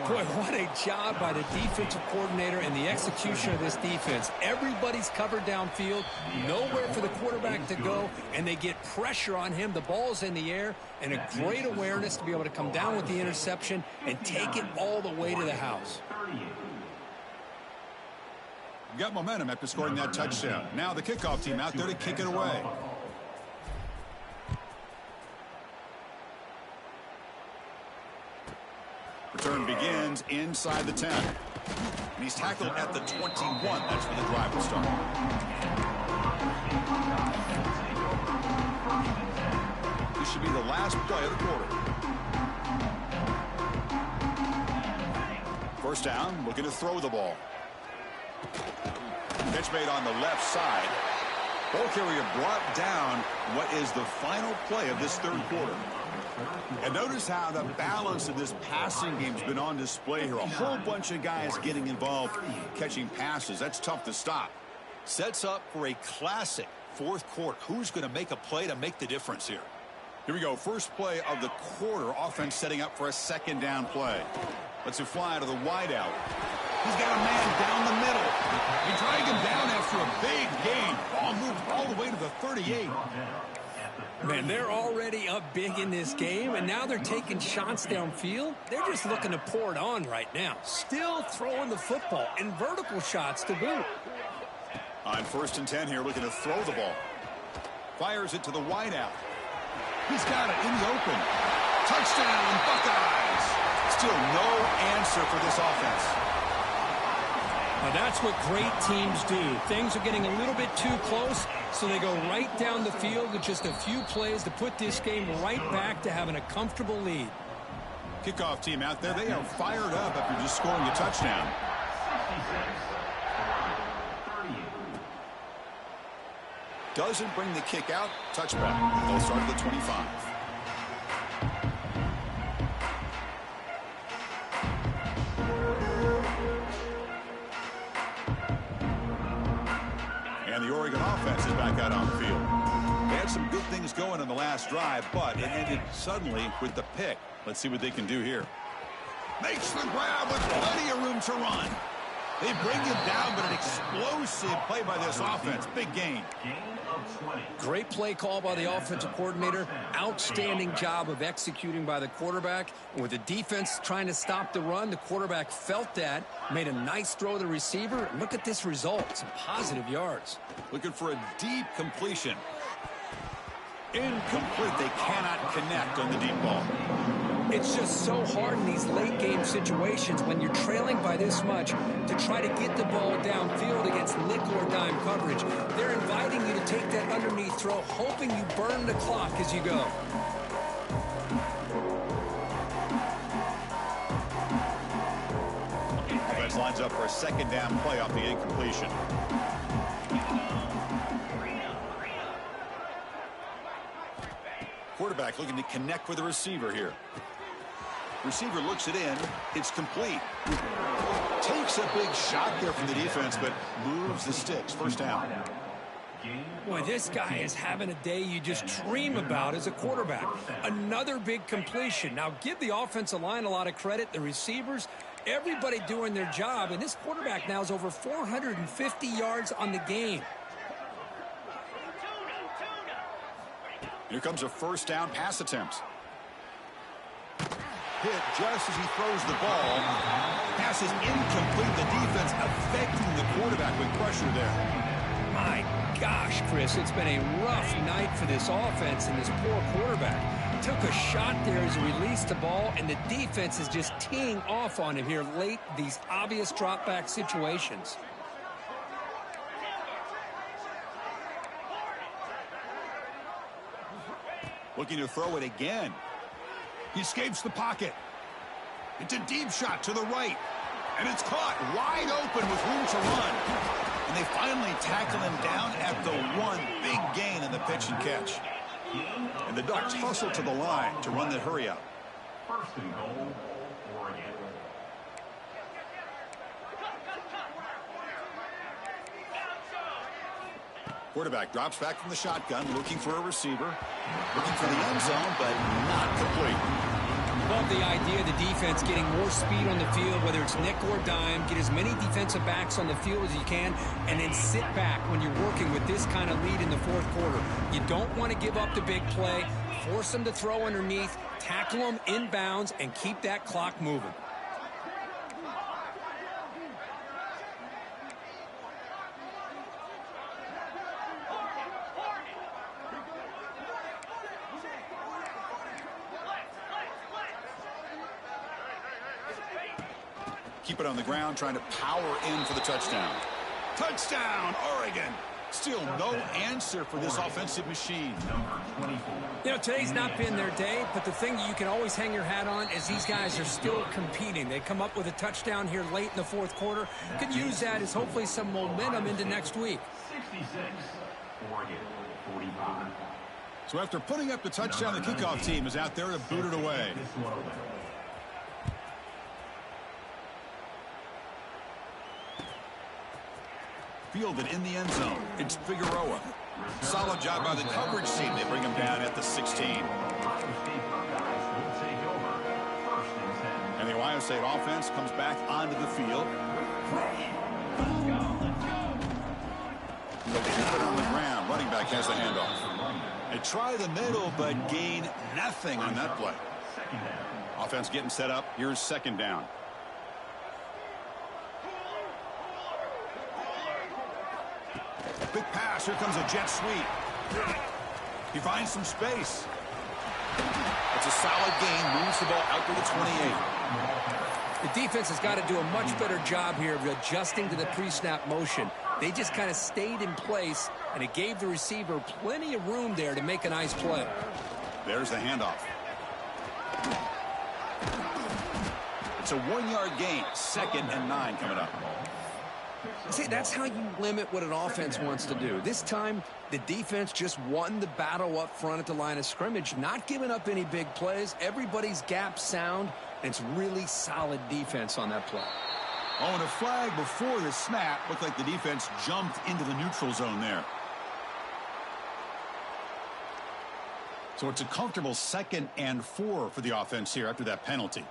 Boy, what a job by the defensive coordinator and the execution of this defense. Everybody's covered downfield, nowhere for the quarterback to go, and they get pressure on him. The ball's in the air, and a great awareness to be able to come down with the interception and take it all the way to the house. Got momentum after scoring that touchdown. Now the kickoff team out there to kick it away. Return begins inside the 10. And he's tackled at the 21. That's where the drive will start. This should be the last play of the quarter. First down, looking to throw the ball. Pitch made on the left side. Ball carrier brought down what is the final play of this third quarter. And notice how the balance of this passing game has been on display here. A whole bunch of guys getting involved, catching passes. That's tough to stop. Sets up for a classic fourth quarter. Who's going to make a play to make the difference here? Here we go. First play of the quarter. Offense setting up for a second down play. Let's it fly to the wideout. He's got a man down the middle. They drag him down after a big gain. Ball moved all the way to the 38. Man, they're already up big in this game, and now they're taking shots downfield. They're just looking to pour it on right now. Still throwing the football, and vertical shots to boot. On first and 10 here, looking to throw the ball. Fires it to the wideout. He's got it in the open. Touchdown, Buckeyes. Still no answer for this offense. Now that's what great teams do. Things are getting a little bit too close, so they go right down the field with just a few plays to put this game right back to having a comfortable lead. Kickoff team out there, they are fired up after just scoring a touchdown. Doesn't bring the kick out. Touchback. They'll start at the 25. And the Oregon offense is back out on the field. They had some good things going in the last drive, but it ended suddenly with the pick. Let's see what they can do here. Makes the grab with plenty of room to run. They bring him down, but an explosive play by this offense. Big gain. Great play call by the offensive coordinator. Outstanding job of executing by the quarterback. And with the defense trying to stop the run, the quarterback felt that, made a nice throw to the receiver. Look at this result. Some positive yards. Looking for a deep completion. Incomplete. They cannot connect on the deep ball. It's just so hard in these late game situations when you're trailing by this much to try to get the ball downfield against nickel or dime coverage. They're inviting you to take that underneath throw, hoping you burn the clock as you go. Offense lines up for a second down play off the incompletion. Quarterback looking to connect with the receiver here. Receiver looks it in. It's complete. Takes Makes a big shot there from the defense, but moves the sticks. First down. Boy, this guy is having a day you just dream about as a quarterback. Another big completion. Now, give the offensive line a lot of credit, the receivers, everybody doing their job, and this quarterback now is over 450 yards on the game. Here comes a first down pass attempt. Hit just as he throws the ball. Pass is incomplete. The defense affecting the quarterback with pressure there. My gosh, Chris, it's been a rough night for this offense and this poor quarterback. Took a shot there as he released the ball, and the defense is just teeing off on him here late, these obvious drop-back situations. Looking to throw it again. He escapes the pocket. It's a deep shot to the right. And it's caught wide open with room to run. And they finally tackle him down at the one. Big gain in the pitch and catch. And the Ducks hustle to the line to run that hurry up. First and goal, Oregon. Quarterback drops back from the shotgun, looking for a receiver. Looking for the end zone, but not complete. Love the idea of the defense getting more speed on the field, whether it's nickel or dime. Get as many defensive backs on the field as you can, and then sit back when you're working with this kind of lead in the fourth quarter. You don't want to give up the big play. Force them to throw underneath, tackle them inbounds, and keep that clock moving. Keep it on the ground, trying to power in for the touchdown. Touchdown, Oregon. Still no answer for this offensive machine. You know, today's not been their day, but the thing that you can always hang your hat on is these guys are still competing. They come up with a touchdown here late in the fourth quarter. Could use that as hopefully some momentum into next week. 66, Oregon, 45. So after putting up the touchdown, the kickoff team is out there to boot it away. Fielded in the end zone. It's Figueroa. Solid job by the coverage team. They bring him down at the 16. And the Ohio State offense comes back onto the field. They'll keep it on the ground. Running back has the handoff. They try the middle, but gain nothing on that play. Offense getting set up. Here's second down. Big pass. Here comes a jet sweep. He finds some space. It's a solid gain. Moves the ball out to the 28. The defense has got to do a much better job here of adjusting to the pre-snap motion. They just kind of stayed in place, and it gave the receiver plenty of room there to make a nice play. There's the handoff. It's a 1-yard gain. 2nd and 9 coming up. See, that's how you limit what an offense wants to do. This time, the defense just won the battle up front at the line of scrimmage, not giving up any big plays. Everybody's gap sound, and it's really solid defense on that play. Oh, and a flag before the snap. Looked like the defense jumped into the neutral zone there. So it's a comfortable 2nd and 4 for the offense here after that penalty.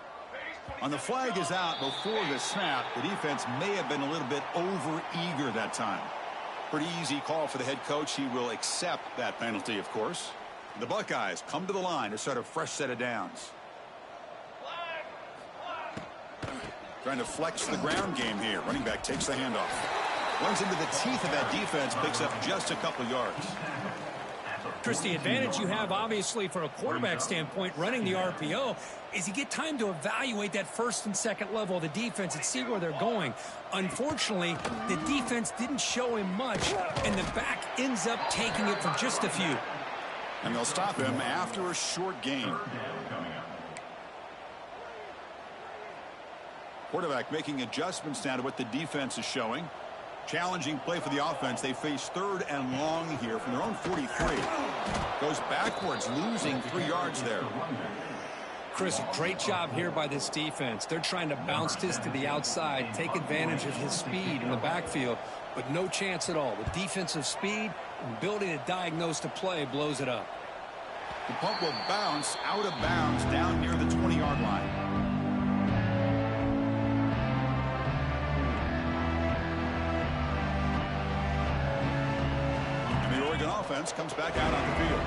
On the flag is out before the snap. The defense may have been a little bit over-eager that time. Pretty easy call for the head coach. He will accept that penalty, of course. The Buckeyes come to the line to start a fresh set of downs. Trying to flex the ground game here. Running back takes the handoff. Runs into the teeth of that defense. Picks up just a couple yards. Chris, the advantage you have, obviously, from a quarterback standpoint, running the RPO, is you get time to evaluate that first and second level of the defense and see where they're going. Unfortunately, the defense didn't show him much, and the back ends up taking it for just a few. And they'll stop him after a short gain. Quarterback making adjustments now to what the defense is showing. Challenging play for the offense. They face 3rd and long here from their own 43. Goes backwards, losing 3 yards there. Chris, great job here by this defense. They're trying to bounce this to the outside, take advantage of his speed in the backfield, but no chance at all. The defensive speed and ability to diagnose the play blows it up. The punt will bounce out of bounds down near the 20-yard line. And the Oregon offense comes back out on the field.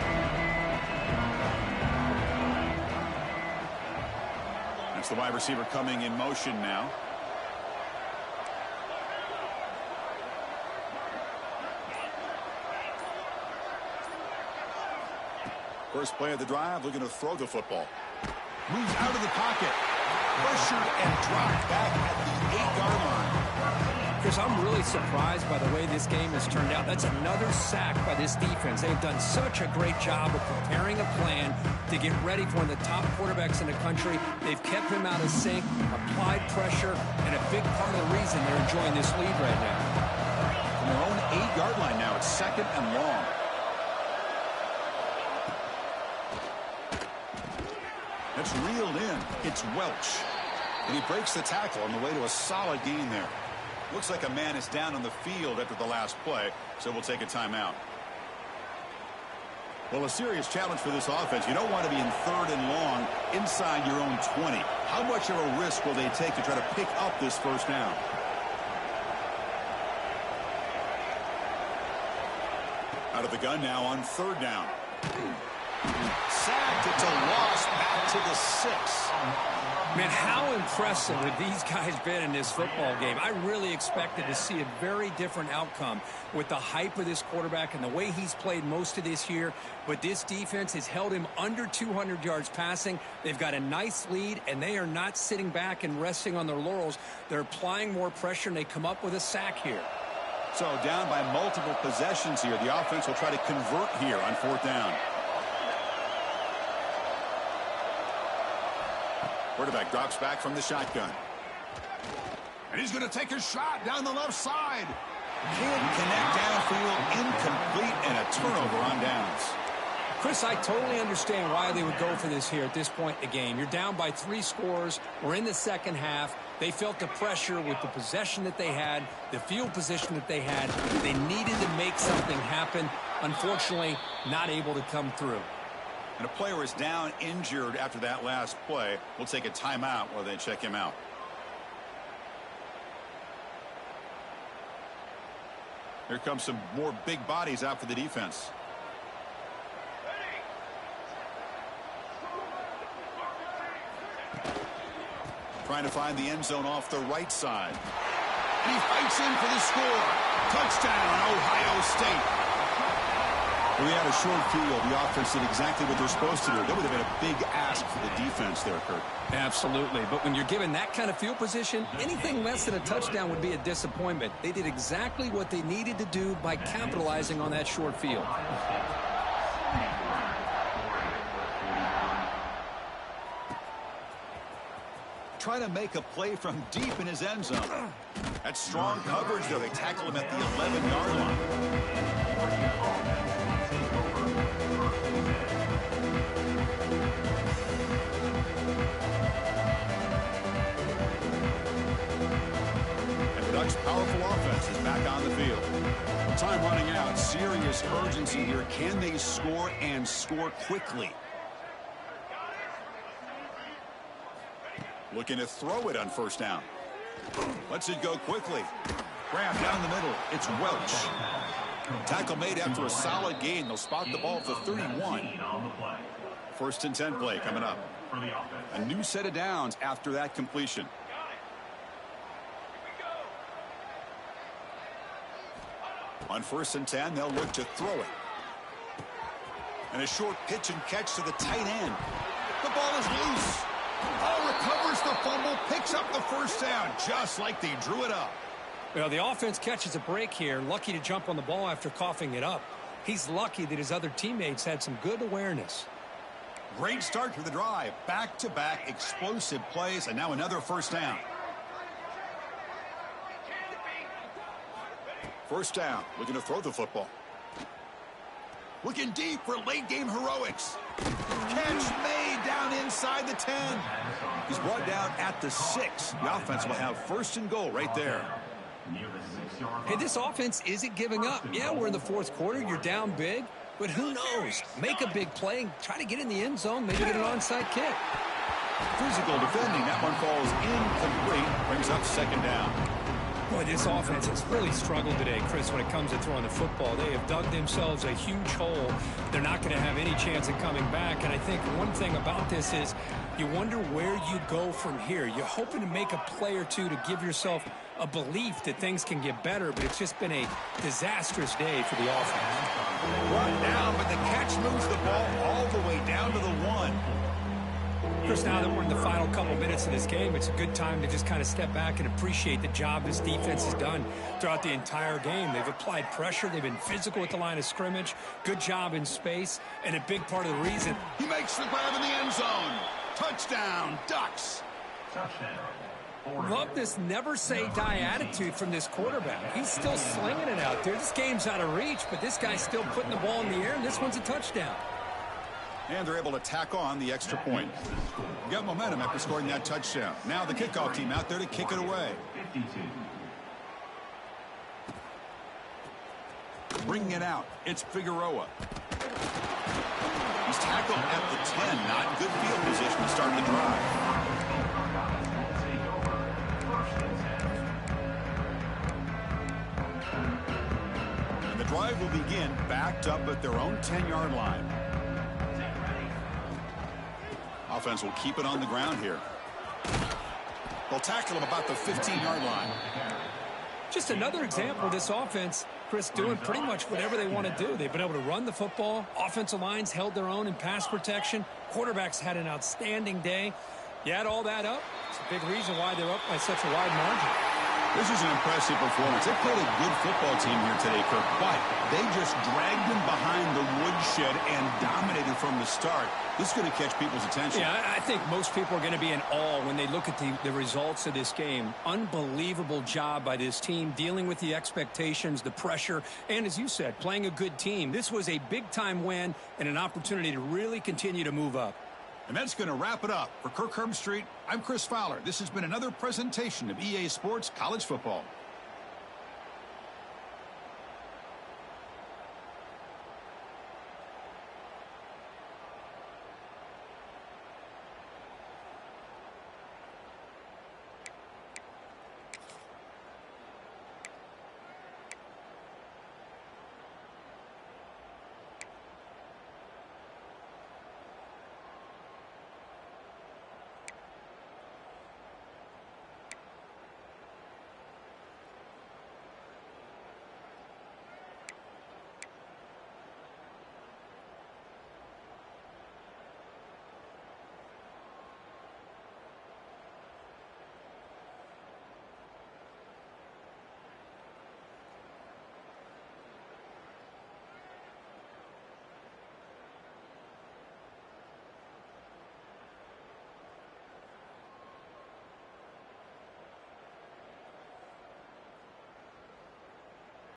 That's the wide receiver coming in motion now. First play of the drive, looking to throw the football. Moves out of the pocket. Pressured and dropped back at the 8-yard line. Chris, I'm really surprised by the way this game has turned out. That's another sack by this defense. They've done such a great job of preparing a plan to get ready for one of the top quarterbacks in the country. They've kept him out of sync, applied pressure, and a big part of the reason they're enjoying this lead right now. From their own 8-yard line now, it's 2nd and long. That's reeled in. It's Welch. And he breaks the tackle on the way to a solid gain there. Looks like a man is down on the field after the last play, so we'll take a timeout. Well, a serious challenge for this offense. You don't want to be in 3rd and long inside your own 20. How much of a risk will they take to try to pick up this first down? Out of the gun now on 3rd down. Sacked. It's a loss back to the 6. Man, how impressive have these guys been in this football game? I really expected to see a very different outcome with the hype of this quarterback and the way he's played most of this year. But this defense has held him under 200 yards passing. They've got a nice lead, and they are not sitting back and resting on their laurels. They're applying more pressure, and they come up with a sack here. So down by multiple possessions here. The offense will try to convert here on 4th down. Quarterback drops back from the shotgun. And he's going to take a shot down the left side. Can't connect downfield, incomplete, and a turnover on downs. Chris, I totally understand why they would go for this here at this point in the game. You're down by 3 scores. We're in the second half. They felt the pressure with the possession that they had, the field position that they had. They needed to make something happen. Unfortunately, not able to come through. And a player is down injured after that last play. We'll take a timeout while they check him out. Here comes some more big bodies out for the defense. Trying to find the end zone off the right side. And he fights in for the score. Touchdown, Ohio State. We had a short field. The offense did exactly what they're supposed to do. That would have been a big ask for the defense there, Kurt. Absolutely. But when you're given that kind of field position, anything less than a touchdown would be a disappointment. They did exactly what they needed to do by capitalizing on that short field. Trying to make a play from deep in his end zone. That's strong coverage, though. They tackle him at the 11-yard line. Powerful offense is back on the field. Time running out. Serious urgency here. Can they score and score quickly? Looking to throw it on 1st down. Lets it go quickly. Grab down the middle. It's Welch. Tackle made after a solid gain. They'll spot the ball at the 31. 1st and 10 play coming up. A new set of downs after that completion. On 1st and 10, they'll look to throw it. And a short pitch and catch to the tight end. The ball is loose. Oh, recovers the fumble, picks up the 1st down, just like they drew it up. Well, the offense catches a break here, lucky to jump on the ball after coughing it up. He's lucky that his other teammates had some good awareness. Great start to the drive. Back-to-back explosive plays, and now another 1st down. 1st down, looking to throw the football. Looking deep for late game heroics. Catch made down inside the 10. He's brought down at the 6. The offense will have first and goal right there. Hey, this offense isn't giving up. Yeah, we're in the fourth quarter. You're down big. But who knows? Make a big play. Try to get in the end zone. Maybe get an onside kick. Physical defending. That one falls incomplete. Brings up second down. Boy, this offense has really struggled today, Chris, when it comes to throwing the football. They have dug themselves a huge hole. They're not going to have any chance of coming back. And I think one thing about this is you wonder where you go from here. You're hoping to make a play or two to give yourself a belief that things can get better, but it's just been a disastrous day for the offense. Brought down, but the catch moves the ball all the way down to the 1. Chris, now that we're in the final couple minutes of this game, it's a good time to just kind of step back and appreciate the job this defense has done throughout the entire game. They've applied pressure. They've been physical at the line of scrimmage. Good job in space. And a big part of the reason. He makes the grab in the end zone. Touchdown, Ducks. Love this never-say-die attitude from this quarterback. He's still slinging it out there. This game's out of reach, but this guy's still putting the ball in the air, and this one's a touchdown. And they're able to tack on the extra point. Got momentum after scoring that touchdown. Now the kickoff team out there to kick it away. Bringing it out, it's Figueroa. He's tackled at the 10. Not good field position to start the drive. And the drive will begin backed up at their own 10-yard line. Offense will keep it on the ground here. They'll tackle him about the 15-yard line. Just another example of this offense, Chris, doing pretty much whatever they want to do. They've been able to run the football. Offensive lines held their own in pass protection. Quarterbacks had an outstanding day. You add all that up, it's a big reason why they're up by such a wide margin. This is an impressive performance. They played a good football team here today, Kirk, but they just dragged them behind the woodshed and dominated from the start. This is going to catch people's attention. Yeah, I think most people are going to be in awe when they look at the results of this game. Unbelievable job by this team, dealing with the expectations, the pressure, and as you said, playing a good team. This was a big-time win and an opportunity to really continue to move up. And that's going to wrap it up. For Kirk Herbstreit, I'm Chris Fowler. This has been another presentation of EA Sports College Football.